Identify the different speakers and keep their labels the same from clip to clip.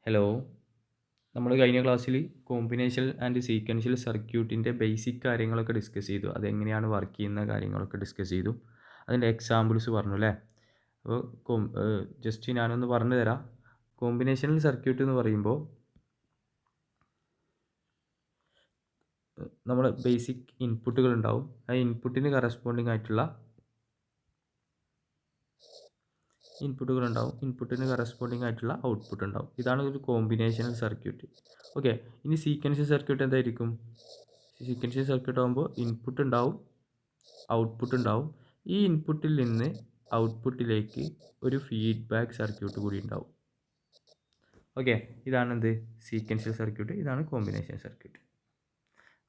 Speaker 1: Hello. നമ്മൾ കഴിഞ്ഞ ക്ലാസ്സിൽ കോമ്പിനേഷണൽ ആൻഡ് സീക്വൻഷ്യൽ സർക്യൂട്ടിൻ്റെ ബേസിക് കാര്യങ്ങളൊക്കെ ഡിസ്കസ് ചെയ്തു. അതെങ്ങനെയാണ് വർക്ക് ചെയ്യുന്ന കാര്യങ്ങളൊക്കെ ഡിസ്കസ് ചെയ്തു. അതിൻ്റെ എക്സാമ്പിൾസ് പറഞ്ഞു അല്ലേ. അപ്പോൾ ജസ്റ്റ് ഞാനൊന്ന് പറഞ്ഞു തരാം. കോമ്പിനേഷണൽ സർക്യൂട്ട് എന്ന് പറയുമ്പോൾ നമ്മൾ ബേസിക് ഇൻപുട്ടുകൾ ഉണ്ടാവും. ആ ഇൻപുട്ടിന് കറസ്പോണ്ടിങ് ആയിട്ടുള്ള ഇൻപുട്ടിന് കറസ്പോണ്ടിങ് ആയിട്ടുള്ള ഔട്ട്പുട്ട് ഉണ്ടാവും. ഇതാണ് ഒരു കോമ്പിനേഷണൽ സർക്യൂട്ട്. ഓക്കെ. ഇനി സീക്വൻഷ്യൽ സർക്യൂട്ട് എന്തായിരിക്കും? സീക്വൻഷ്യൽ സർക്യൂട്ട് ആകുമ്പോൾ ഇൻപുട്ട് ഉണ്ടാവും, ഔട്ട്പുട്ട് ഉണ്ടാവും. ഈ ഇൻപുട്ടിൽ നിന്ന് ഔട്ട്പുട്ടിലേക്ക് ഒരു ഫീഡ്ബാക്ക് സർക്യൂട്ട് കൂടി ഉണ്ടാവും. ഓക്കെ. ഇതാണ് എന്ത്? Sequential circuit. ഇതാണ് കോമ്പിനേഷൻ സർക്യൂട്ട്.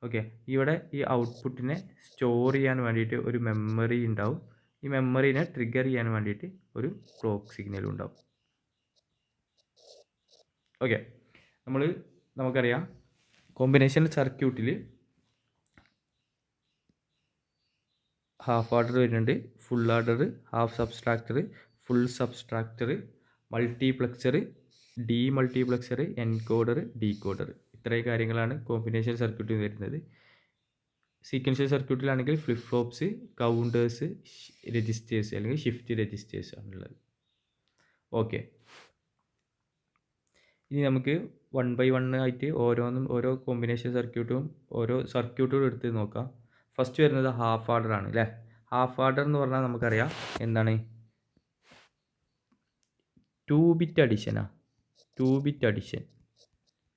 Speaker 1: ഓക്കെ. ഇവിടെ ഈ ഔട്ട്പുട്ടിനെ സ്റ്റോർ ചെയ്യാൻ വേണ്ടിയിട്ട് ഒരു മെമ്മറി ഉണ്ടാവും. ഈ മെമ്മറിനെ ട്രിഗർ ചെയ്യാൻ വേണ്ടിയിട്ട് ഒരു ക്ലോക്ക് സിഗ്നലും ഉണ്ടാവും. ഓക്കെ. നമുക്കറിയാം കോമ്പിനേഷൻ സർക്യൂട്ടിൽ ഹാഫ് ആർഡർ വരുന്നുണ്ട്, full adder, half subtractor, full subtractor, multiplexer, demultiplexer, encoder, decoder. ഇത്രയും കാര്യങ്ങളാണ് കോമ്പിനേഷൻ സർക്യൂട്ടിൽ വരുന്നത്. സീക്വൻഷ്യൽ സർക്യൂട്ടിലാണെങ്കിൽ ഫ്ലിപ്പ് ഫ്ലോപ്സ്, കൗണ്ടേഴ്സ്, രജിസ്റ്റേഴ്സ് അല്ലെങ്കിൽ ഷിഫ്റ്റ് രജിസ്റ്റേഴ്സ് ആണുള്ളത്. ഓക്കെ. ഇനി നമുക്ക് 1 by 1 ആയിട്ട് ഓരോ കോമ്പിനേഷൻ സർക്യൂട്ടും എടുത്ത് നോക്കാം. ഫസ്റ്റ് വരുന്നത് ഹാഫ് ആർഡർ ആണ് അല്ലേ. ഹാഫ് ആർഡർ എന്ന് പറഞ്ഞാൽ നമുക്കറിയാം എന്താണ്? 2 ബിറ്റ് അഡിഷനാണ്. 2 ബിറ്റ് അഡിഷൻ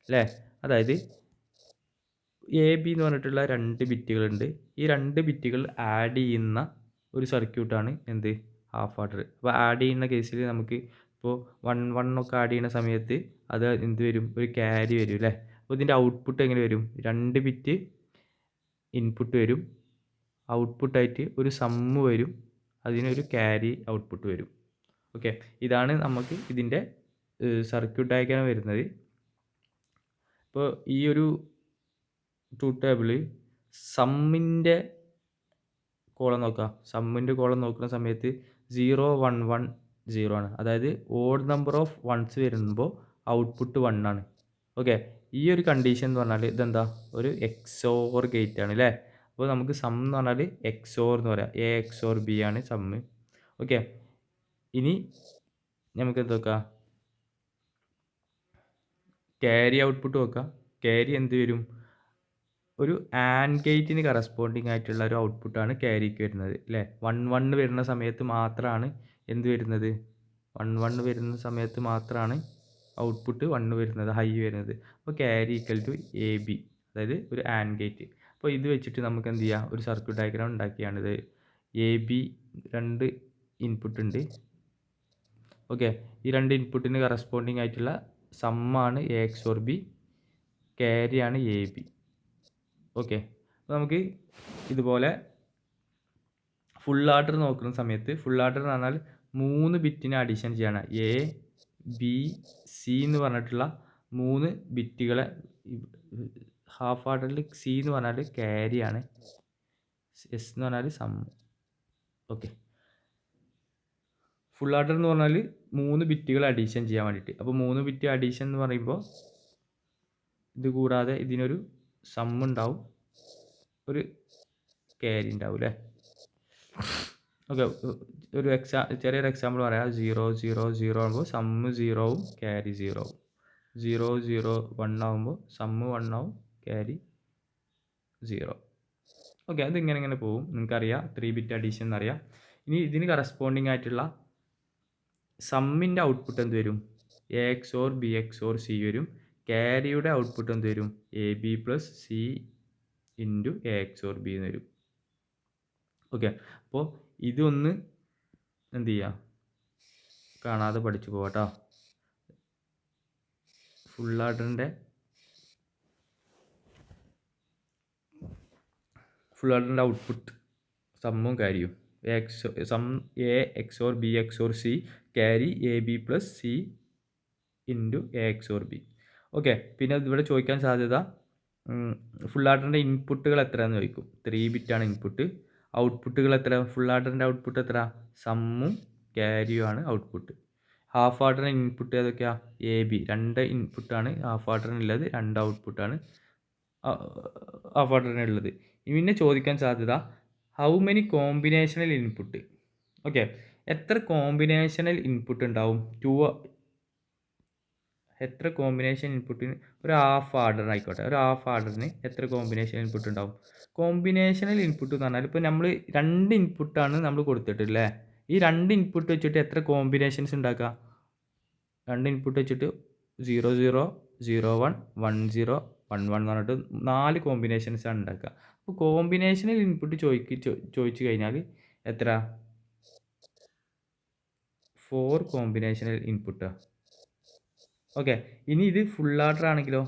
Speaker 1: അല്ലേ. അതായത് എ ബി എന്ന് പറഞ്ഞിട്ടുള്ള 2 ബിറ്റുകളുണ്ട്. ഈ 2 ബിറ്റുകൾ ആഡ് ചെയ്യുന്ന ഒരു സർക്യൂട്ടാണ് എന്ത്? Half order. അപ്പോൾ ആഡ് ചെയ്യുന്ന കേസിൽ നമുക്ക് ഇപ്പോൾ 1 ഒക്കെ ആഡ് ചെയ്യുന്ന സമയത്ത് അത് എന്ത് വരും? ഒരു ക്യാരി വരും അല്ലേ. അപ്പോൾ ഇതിൻ്റെ ഔട്ട്പുട്ട് എങ്ങനെ വരും? 2 ബിറ്റ് ഇൻപുട്ട് വരും, ഔട്ട്പുട്ടായിട്ട് ഒരു സമ്മ് വരും, അതിനൊരു ക്യാരി ഔട്ട്പുട്ട് വരും. ഓക്കെ. ഇതാണ് നമുക്ക് ഇതിൻ്റെ സർക്യൂട്ട് ഡയഗ്രം വരുന്നത്. ഇപ്പോൾ ഈ ഒരു ട്രൂത്ത് ടേബിൾ സമ്മിൻ്റെ കോളം നോക്കുക. സമ്മിൻ്റെ കോളം നോക്കുന്ന സമയത്ത് 0 1 1 0 ആണ്. അതായത് ഓഡ് നമ്പർ ഓഫ് വൺസ് വരുമ്പോൾ ഔട്ട്പുട്ട് 1 ആണ്. ഓക്കെ. ഈ ഒരു കണ്ടീഷൻ എന്ന് പറഞ്ഞാൽ ഇതെന്താ? ഒരു എക്സോർ ഗേറ്റ് ആണ് അല്ലേ. അപ്പോൾ നമുക്ക് സം എന്ന് പറഞ്ഞാൽ എക്സോർ എന്ന് പറയാം. എ എക്സോർ ബി ആണ് സമ്മ്. ഓക്കെ. ഇനി നമുക്ക് എന്ത് നോക്കാം? ക്യാരി ഔട്ട്പുട്ട് നോക്കാം. ക്യാരി എന്ത് വരും? ഒരു ആൻഡ് ഗേറ്റിന് കറസ്പോണ്ടിങ് ആയിട്ടുള്ള ഒരു ഔട്ട്പുട്ടാണ് ക്യാരിക്ക് വരുന്നത് അല്ലേ. 1 1 വരുന്ന സമയത്ത് മാത്രമാണ് എന്ത് വരുന്നത്? 1 1 വരുന്ന സമയത്ത് മാത്രമാണ് ഔട്ട്പുട്ട് 1 വരുന്നത്, ഹൈ വരുന്നത്. അപ്പോൾ carry equal to A B, അതായത് ഒരു ആൻഡ് ഗേറ്റ്. അപ്പോൾ ഇത് വെച്ചിട്ട് നമുക്ക് എന്ത് ചെയ്യാം? ഒരു സർക്യൂട്ട് ഡയഗ്രാം ഉണ്ടാക്കിയാണിത്. എ ബി 2 ഇൻപുട്ട് ഉണ്ട്. ഓക്കെ. ഈ 2 ഇൻപുട്ടിന് കറസ്പോണ്ടിങ് ആയിട്ടുള്ള സമ്മാണ് എ എക്സ് ഓർ ബി, ക്യാരിയാണ് എ ബി. ഓക്കെ. അപ്പോൾ നമുക്ക് ഇതുപോലെ ഫുൾ ആർഡർ നോക്കുന്ന സമയത്ത് ഫുൾ ആർഡർ എന്ന് പറഞ്ഞാൽ 3 ബിറ്റിനെ അഡീഷൻ ചെയ്യാണ്. എ ബി സി എന്ന് പറഞ്ഞിട്ടുള്ള 3 ബിറ്റുകളെ ഹാഫ് ആർഡറിൽ സി എന്ന് പറഞ്ഞാൽ ക്യാരിയാണ്, എസ് എന്ന് പറഞ്ഞാൽ സം. ഓക്കെ. ഫുൾ ആർഡർ എന്ന് പറഞ്ഞാൽ 3 ബിറ്റുകൾ അഡീഷൻ ചെയ്യാൻ വേണ്ടിയിട്ട്. അപ്പോൾ 3 ബിറ്റ് അഡീഷൻ എന്ന് പറയുമ്പോൾ ഇത് കൂടാതെ ഇതിനൊരു സം ഉണ്ടാവും, ഒരു ക്യാരി ഉണ്ടാവും അല്ലേ. ഓക്കെ. ചെറിയൊരു എക്സാമ്പിൾ പറയാം. 0 0 0 ആകുമ്പോൾ സമ്മ് 0വും ക്യാരി 0വും. 0 0 1 ആകുമ്പോൾ സമ്മ് 1 ആവും, ക്യാരി 0. ഓക്കെ. അതിങ്ങനെ പോകും. നിങ്ങൾക്കറിയാം 3 ബിറ്റ് അഡീഷൻ എന്നറിയാം. ഇനി ഇതിന് കറസ്പോണ്ടിങ് ആയിട്ടുള്ള സമ്മിൻ്റെ ഔട്ട്പുട്ട് എന്ത് വരും? A XOR B XOR C വരും. ക്യാരിയുടെ ഔട്ട്പുട്ട് എന്ത് വരും? A B plus C into A XOR B എന്ന് വരും. ഓക്കെ. അപ്പോൾ ഇതൊന്ന് എന്ത് ചെയ്യുക? കാണാതെ പഠിച്ചു പോകട്ടോ. ഫുൾ ആർഡറിൻ്റെ ഔട്ട്പുട്ട് സമ്മും ക്യാരിയും sum A XOR B XOR C, carry A B plus C into A XOR B. Okay. പിന്നെ ഇവിടെ ചോദിക്കാൻ സാധ്യത ഫുൾ ആർഡറിൻ്റെ ഇൻപുട്ടുകൾ എത്രയാണെന്ന് ചോദിക്കും. 3 ബിറ്റാണ് ഇൻപുട്ട്. ഔട്ട്പുട്ടുകൾ എത്ര? ഫുൾ ആർഡറിൻ്റെ ഔട്ട്പുട്ട് എത്ര? സമ്മും ക്യാരിയും ആണ് ഔട്ട്പുട്ട്. ഹാഫ് ഓർഡറിന് ഇൻപുട്ട് ഏതൊക്കെയാണ്? എ ബി 2 ഇൻപുട്ടാണ് ഹാഫ് ഓർഡറിനുള്ളത്, 2 ഔട്ട്പുട്ടാണ് ഹാഫ് ഓർഡറിനുള്ളത്. പിന്നെ ചോദിക്കാൻ സാധ്യത how many combinational input. Okay, എത്ര കോമ്പിനേഷണൽ ഇൻപുട്ട് ഉണ്ടാവും? എത്ര കോമ്പിനേഷൻ ഇൻപുട്ടിന് ഒരു ഹാഫ് ഓർഡർ ആയിക്കോട്ടെ, ഒരു ഹാഫ് ഓർഡറിന് എത്ര കോമ്പിനേഷൻ ഇൻപുട്ട് ഉണ്ടാവും? കോമ്പിനേഷണൽ ഇൻപുട്ട് എന്ന് പറഞ്ഞാൽ ഇപ്പോൾ നമ്മൾ 2 ഇൻപുട്ടാണ് നമ്മൾ കൊടുത്തിട്ടില്ലേ, ഈ 2 ഇൻപുട്ട് വെച്ചിട്ട് എത്ര കോമ്പിനേഷൻസ് ഉണ്ടാക്കുക? 2 ഇൻപുട്ട് വെച്ചിട്ട് 0 0 0 1 1 0 1 1 എന്ന് പറഞ്ഞിട്ട് 4 കോമ്പിനേഷൻസാണ് ഉണ്ടാക്കുക. അപ്പോൾ കോമ്പിനേഷണൽ ഇൻപുട്ട് ചോദിച്ചു കഴിഞ്ഞാൽ എത്ര? 4 കോമ്പിനേഷണൽ ഇൻപുട്ടാണ്. ഓക്കെ, ഇനി ഇത് ഫുൾ ഓർഡർ ആണെങ്കിലോ?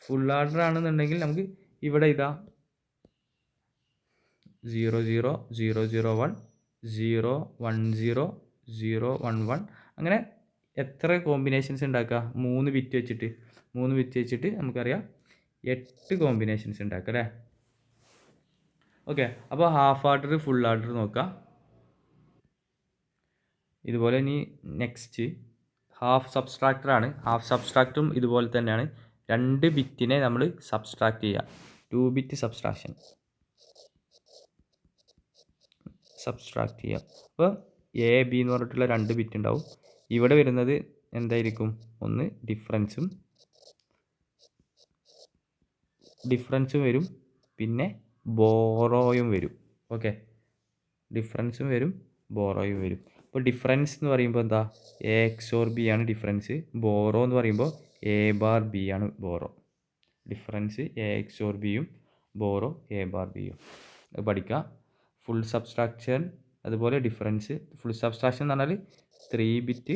Speaker 1: ഫുൾ ഓർഡർ ആണെന്നുണ്ടെങ്കിൽ നമുക്ക് ഇവിടെ ഇതാ 0 0 0 0 1 0 1 0 0 1 1 അങ്ങനെ എത്ര കോമ്പിനേഷൻസ് ഉണ്ടാക്കുക? 3 ബിറ്റ് വെച്ചിട്ട് നമുക്കറിയാം 8 കോമ്പിനേഷൻസ് ഉണ്ടാക്കുക അല്ലേ? ഓക്കെ, അപ്പോൾ ഹാഫ് ഓർഡർ ഫുൾ ഓർഡർ നോക്കാം. ഇതുപോലെ ഇനി നെക്സ്റ്റ് ഹാഫ് സബ്സ്ട്രാക്ടറാണ്. ഹാഫ് സബ്സ്ട്രാക്ടറും ഇതുപോലെ തന്നെയാണ്. 2 ബിറ്റിനെ നമ്മൾ സബ്സ്ട്രാക്ട് ചെയ്യുക. 2 ബിറ്റ് സബ്സ്ട്രാക്ട് ചെയ്യുക. അപ്പോൾ എ ബി എന്ന് പറഞ്ഞിട്ടുള്ള 2 ബിറ്റ് ഉണ്ടാവും. ഇവിടെ വരുന്നത് എന്തായിരിക്കും? ഒന്ന് ഡിഫറൻസും വരും, പിന്നെ ബോറോയും വരും. ഓക്കെ, ഡിഫറൻസും വരും, ബോറോയും വരും. അപ്പോൾ ഡിഫറൻസ് എന്ന് പറയുമ്പോൾ എന്താ? എ എക്സോർ ബി ആണ് ഡിഫറൻസ്. ബോറോ എന്ന് പറയുമ്പോൾ എ ബാർ ബി ആണ് ബോറോ. ഡിഫറൻസ് എ എക്സോർ ബിയും, ബോറോ എ ബാർ ബിയും. അത് പഠിക്കുക. ഫുൾ സബ്സ്ട്രാക്ഷൻ അതുപോലെ ഡിഫറൻസ്. ഫുൾ സബ്സ്ട്രാക്ഷൻ എന്ന് പറഞ്ഞാൽ 3 ബിറ്റ്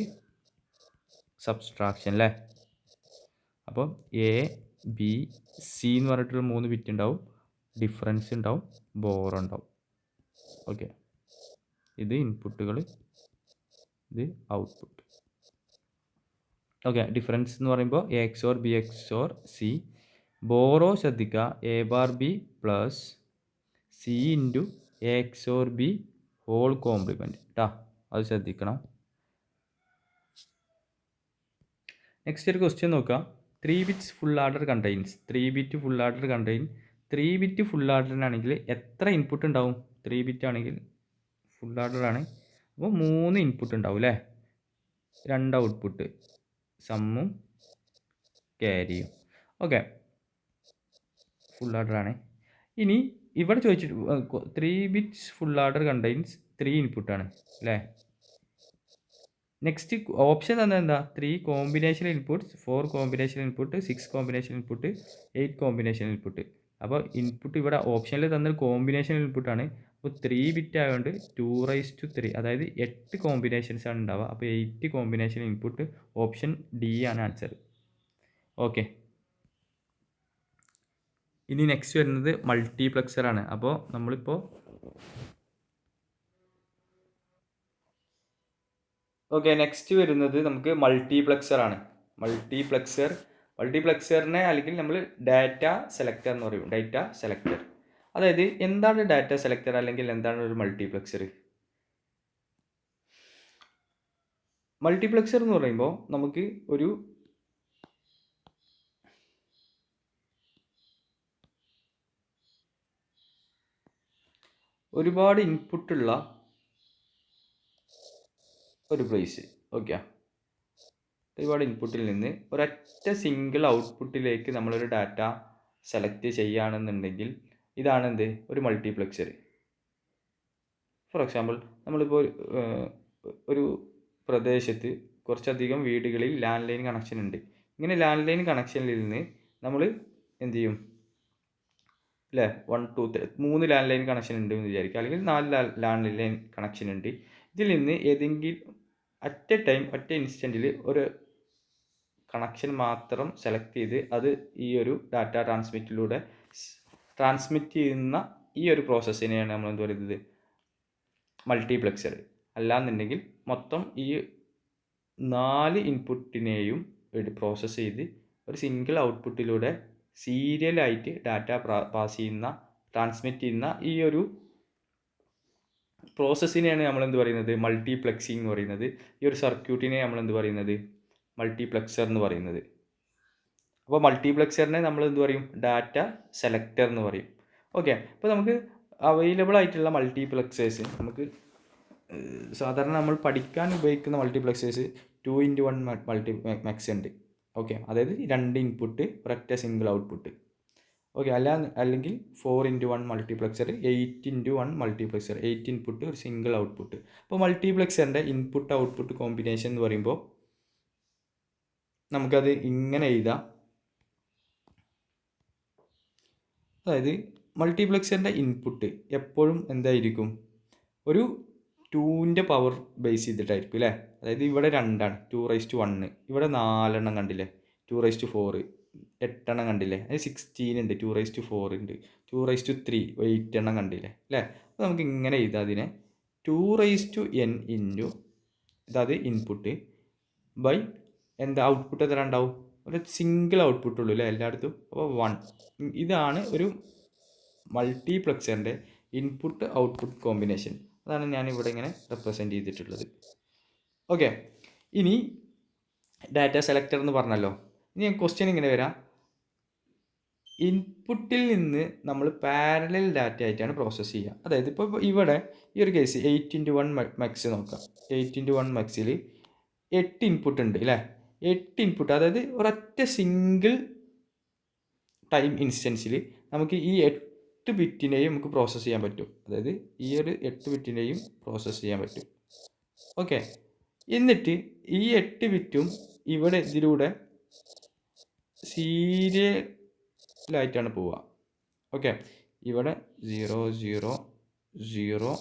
Speaker 1: സബ്സ്ട്രാക്ഷൻ അല്ലേ? അപ്പോൾ എ ബി സി എന്ന് പറഞ്ഞിട്ടുള്ള 3 ബിറ്റ് ഉണ്ടാവും, ഡിഫറൻസ് ഉണ്ടാവും, ബോറോ ഉണ്ടാവും. ഓക്കെ, ഇത് ഇൻപുട്ടുകൾ, ഇത് ഔട്ട്പുട്ട്. ഓക്കെ, ഡിഫറൻസ് എന്ന് പറയുമ്പോൾ A XOR B XOR C. Borrow ശ്രദ്ധിക്കുക, A bar B plus C into A XOR B whole complement കേട്ടോ, അത് ശ്രദ്ധിക്കണം. നെക്സ്റ്റ് ഒരു ക്വസ്റ്റ്യൻ നോക്കാം. 3 bits full adder contains. 3 bit full adder contain. 3 bit full ഓർഡറിനാണെങ്കിൽ എത്ര ഇൻപുട്ട് ഉണ്ടാവും? 3 ബിറ്റ് ആണെങ്കിൽ ഫുൾ ഓർഡർ ആണ്, അപ്പോൾ 3 ഇൻപുട്ട് ഉണ്ടാവും അല്ലേ? 2 ഔട്ട്പുട്ട്, സമ്മും ക്യാരിയും. ഓക്കെ, ഫുൾ ഓർഡർ ആണ്. ഇനി ഇവിടെ ചോദിച്ചിട്ട് 3 ബിറ്റ്സ് ഫുൾ ഓർഡർ കണ്ടെയ്ൻസ് 3 ഇൻപുട്ടാണ് അല്ലേ? നെക്സ്റ്റ് ഓപ്ഷൻ തന്നെ എന്താ? 3 combination inputs, 4 combination input, 6 combination input, 8 combination input. അപ്പോൾ ഇൻപുട്ട് ഇവിടെ ഓപ്ഷനിൽ തന്ന കോമ്പിനേഷൻ ഇൻപുട്ടാണ്. അപ്പോൾ 3 ബിറ്റ് ആയതുകൊണ്ട് 2�3, അതായത് 8 കോമ്പിനേഷൻസ് ആണ് ഉണ്ടാവുക. അപ്പോൾ 8 കോമ്പിനേഷൻ ഇൻപുട്ട്. ഓപ്ഷൻ ഡി ആണ് ആൻസർ. ഓക്കെ, ഇനി നെക്സ്റ്റ് വരുന്നത് മൾട്ടിപ്ലക്സർ ആണ്. അപ്പോൾ നമ്മളിപ്പോൾ ഓക്കെ, നെക്സ്റ്റ് വരുന്നത് നമുക്ക് മൾട്ടിപ്ലക്സർ ആണ്. മൾട്ടിപ്ലക്സറിനെ അല്ലെങ്കിൽ നമ്മൾ ഡാറ്റ സെലക്ടർ എന്ന് പറയും. ഡാറ്റ സെലക്ടർ, അതായത് എന്താണ് ഡാറ്റ സെലക്ടർ അല്ലെങ്കിൽ എന്താണ് ഒരു മൾട്ടിപ്ലക്സർ? മൾട്ടിപ്ലക്സർ എന്ന് പറയുമ്പോൾ നമുക്ക് ഒരുപാട് ഇൻപുട്ടുള്ള ഒരു പ്ലേസ്. ഓക്കെ, ഒരുപാട് ഇൻപുട്ടിൽ നിന്ന് ഒരൊറ്റ സിംഗിൾ ഔട്ട്പുട്ടിലേക്ക് നമ്മളൊരു ഡാറ്റ സെലക്ട് ചെയ്യുകയാണെന്നുണ്ടെങ്കിൽ ഇതാണ് എന്ത്? ഒരു മൾട്ടിപ്ലക്സർ. ഫോർ എക്സാമ്പിൾ, നമ്മളിപ്പോൾ ഒരു പ്രദേശത്ത് കുറച്ചധികം വീടുകളിൽ ലാൻഡ് ലൈൻ കണക്ഷൻ ഉണ്ട്. ഇങ്ങനെ ലാൻഡ് ലൈൻ കണക്ഷനിൽ നിന്ന് നമ്മൾ എന്ത് ചെയ്യും അല്ലേ? 1 2 3 ലാൻഡ് ലൈൻ കണക്ഷൻ ഉണ്ട് എന്ന് വിചാരിക്കുക, അല്ലെങ്കിൽ 4 ലാൻഡ് ലൈൻ കണക്ഷൻ ഉണ്ട്. ഇതിൽ നിന്ന് ഏതെങ്കിലും അറ്റ് എ ടൈം, ഒറ്റ ഇൻസ്റ്റൻറ്റിൽ ഒരു കണക്ഷൻ മാത്രം സെലക്ട് ചെയ്ത് അത് ഈ ഒരു ഡാറ്റ ട്രാൻസ്മിറ്റ് ചെയ്യുന്ന ഈ ഒരു പ്രോസസ്സിനെയാണ് നമ്മൾ എന്ത് പറയുന്നത്? മൾട്ടിപ്ലക്സർ. അല്ലാന്നുണ്ടെങ്കിൽ മൊത്തം ഈ 4 ഇൻപുട്ടിനെയും പ്രോസസ്സ് ചെയ്ത് ഒരു സിംഗിൾ ഔട്ട്പുട്ടിലൂടെ സീരിയലായിട്ട് ഡാറ്റ ട്രാൻസ്മിറ്റ് ചെയ്യുന്ന ഈ ഒരു പ്രോസസ്സിനെയാണ് നമ്മളെന്ത് പറയുന്നത്, മൾട്ടിപ്ലക്സിങ് എന്ന് പറയുന്നത്. ഈ ഒരു സർക്യൂട്ടിനെ നമ്മളെന്ത് പറയുന്നത്, മൾട്ടിപ്ലക്സർ എന്ന് പറയുന്നത്. അപ്പോൾ മൾട്ടിപ്ലക്സറിനെ നമ്മൾ എന്ത് പറയും, ഡാറ്റ സെലക്ടർ എന്ന് പറയും. ഓക്കെ, അപ്പോൾ നമുക്ക് അവൈലബിൾ ആയിട്ടുള്ള മൾട്ടിപ്ലക്സേഴ്സ്, നമുക്ക് സാധാരണ നമ്മൾ പഠിക്കാൻ ഉപയോഗിക്കുന്ന മൾട്ടിപ്ലക്സേഴ്സ് 2x1 മൾട്ടിപ്ലക്സ് ഉണ്ട്. ഓക്കെ, അതായത് 2 ഇൻപുട്ട് ഒരൊറ്റ സിംഗിൾ ഔട്ട്പുട്ട്. ഓക്കെ, അല്ലെങ്കിൽ 4x1 multiplexer, 8x1 multiplexer, 8 input ഒരു സിംഗിൾ ഔട്ട്പുട്ട്. അപ്പോൾ മൾട്ടിപ്ലക്സറിൻ്റെ ഇൻപുട്ട് ഔട്ട്പുട്ട് കോമ്പിനേഷൻ എന്ന് പറയുമ്പോൾ നമുക്കത് ഇങ്ങനെ എഴുതാം. അതായത് മൾട്ടിപ്ലക്സറിൻ്റെ ഇൻപുട്ട് എപ്പോഴും എന്തായിരിക്കും, ഒരു 2ൻ്റെ പവർ ബേസ് ചെയ്തിട്ടായിരിക്കും അല്ലേ. അതായത് ഇവിടെ 2ആണ്, 2^1. ഇവിടെ 4 കണ്ടില്ലേ, 2^4, 8 കണ്ടില്ലേ. അത് 16 ഉണ്ട്, 2^4 ഉണ്ട്, 2^3, 8 കണ്ടില്ലേ അല്ലേ. അപ്പോൾ നമുക്ക് ഇങ്ങനെ എഴുതാം അതിനെ, 2n ഇൻറ്റു ഇതാത് ഇൻപുട്ട് ബൈ എന്താ ഔട്ട്പുട്ട് എത്ര ഉണ്ടാവും, ഒരു സിംഗിൾ ഔട്ട്പുട്ട് ഉള്ളൂ അല്ലേ എല്ലായിടത്തും. അപ്പോൾ 1. ഇതാണ് ഒരു മൾട്ടിപ്ലക്സറിൻ്റെ ഇൻപുട്ട് ഔട്ട്പുട്ട് കോമ്പിനേഷൻ. അതാണ് ഞാൻ ഇവിടെ ഇങ്ങനെ റെപ്രസെൻറ്റ് ചെയ്തിട്ടുള്ളത്. ഓക്കെ, ഇനി ഡാറ്റ സെലക്ടർ എന്ന് പറഞ്ഞല്ലോ. ഇനി ക്വസ്റ്റ്യൻ ഇങ്ങനെ വരാം, ഇൻപുട്ടിൽ നിന്ന് നമ്മൾ പാരലൽ ഡാറ്റ ആയിട്ടാണ് പ്രോസസ്സ് ചെയ്യുക. അതായത് ഇപ്പോൾ ഇവിടെ ഈ ഒരു കേസ് 8x1 മെക്സ് നോക്കാം. 8x1 മെക്സിൽ 8 ഇൻപുട്ട് ഉണ്ട് അല്ലേ. 8 ഇൻപുട്ട്, അതായത് ഒരൊറ്റ സിംഗിൾ ടൈം ഇൻസ്റ്റൻസിൽ നമുക്ക് ഈ 8 ബിറ്റിനെയും നമുക്ക് പ്രോസസ്സ് ചെയ്യാൻ പറ്റും. അതായത് ഈ ഒരു 8 ബിറ്റിനെയും പ്രോസസ്സ് ചെയ്യാൻ പറ്റും. ഓക്കെ, എന്നിട്ട് ഈ 8 ബിറ്റും ഇവിടെ ഇതിലൂടെ സീരിയലായിട്ടാണ് പോവുക. ഓക്കെ, ഇവിടെ 0 0 0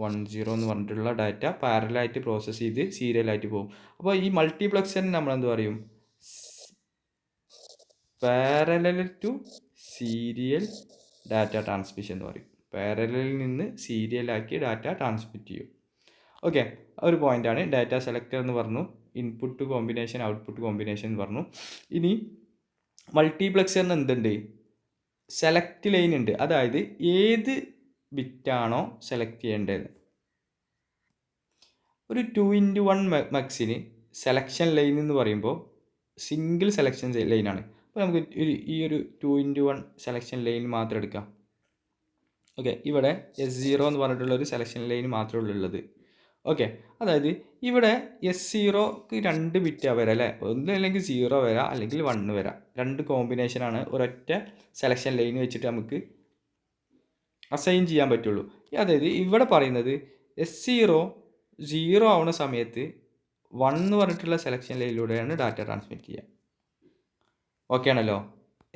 Speaker 1: 1 0 എന്ന് പറഞ്ഞിട്ടുള്ള ഡാറ്റ പാരലായിട്ട് പ്രോസസ്സ് ചെയ്ത് സീരിയലായിട്ട് പോകും. അപ്പോൾ ഈ മൾട്ടിപ്ലക്സറിന് നമ്മളെന്ത് പറയും, parallel to serial data transmission എന്ന് പറയും. പാരലലിൽ നിന്ന് സീരിയലാക്കി ഡാറ്റ ട്രാൻസ്മിറ്റ് ചെയ്യും. ഓക്കെ, ഒരു പോയിൻ്റാണ്. ഡാറ്റ സെലക്ടർ എന്ന് പറഞ്ഞു, ഇൻപുട്ട് കോമ്പിനേഷൻ ഔട്ട്പുട്ട് കോമ്പിനേഷൻ എന്ന് പറഞ്ഞു. ഇനി മൾട്ടിപ്ലക്സറിന് എന്തുണ്ട്, സെലക്ട് ലൈൻ ഉണ്ട്. അതായത് ഏത് ബിറ്റാണോ സെലക്ട് ചെയ്യേണ്ടത്. ഒരു 2x1 മെക്സിന് സെലക്ഷൻ ലൈൻ എന്ന് പറയുമ്പോൾ സിംഗിൾ സെലക്ഷൻ ലൈനാണ്. അപ്പോൾ നമുക്ക് ഈ ഒരു 2x1 സെലക്ഷൻ ലൈൻ മാത്രം എടുക്കാം. ഓക്കെ, ഇവിടെ S0 എന്ന് പറഞ്ഞിട്ടുള്ളൊരു സെലക്ഷൻ ലൈൻ മാത്രമേ ഉള്ളത്. ഓക്കെ, അതായത് ഇവിടെ S0ക്ക് 2 ബിറ്റാണ് വരാം അല്ലേ. ഒന്നല്ലെങ്കിൽ 0 വരാം, അല്ലെങ്കിൽ 1 വരാം. 2 കോമ്പിനേഷനാണ് ഒരൊറ്റ സെലക്ഷൻ ലൈൻ വെച്ചിട്ട് നമുക്ക് അസൈൻ ചെയ്യാൻ പറ്റുള്ളൂ. അതായത് ഇവിടെ പറയുന്നത് S0 0 ആവുന്ന സമയത്ത് 1 എന്ന് പറഞ്ഞിട്ടുള്ള സെലക്ഷൻ ലൈനിലൂടെയാണ് ഡാറ്റ ട്രാൻസ്മിറ്റ് ചെയ്യുക. ഓക്കെ ആണല്ലോ.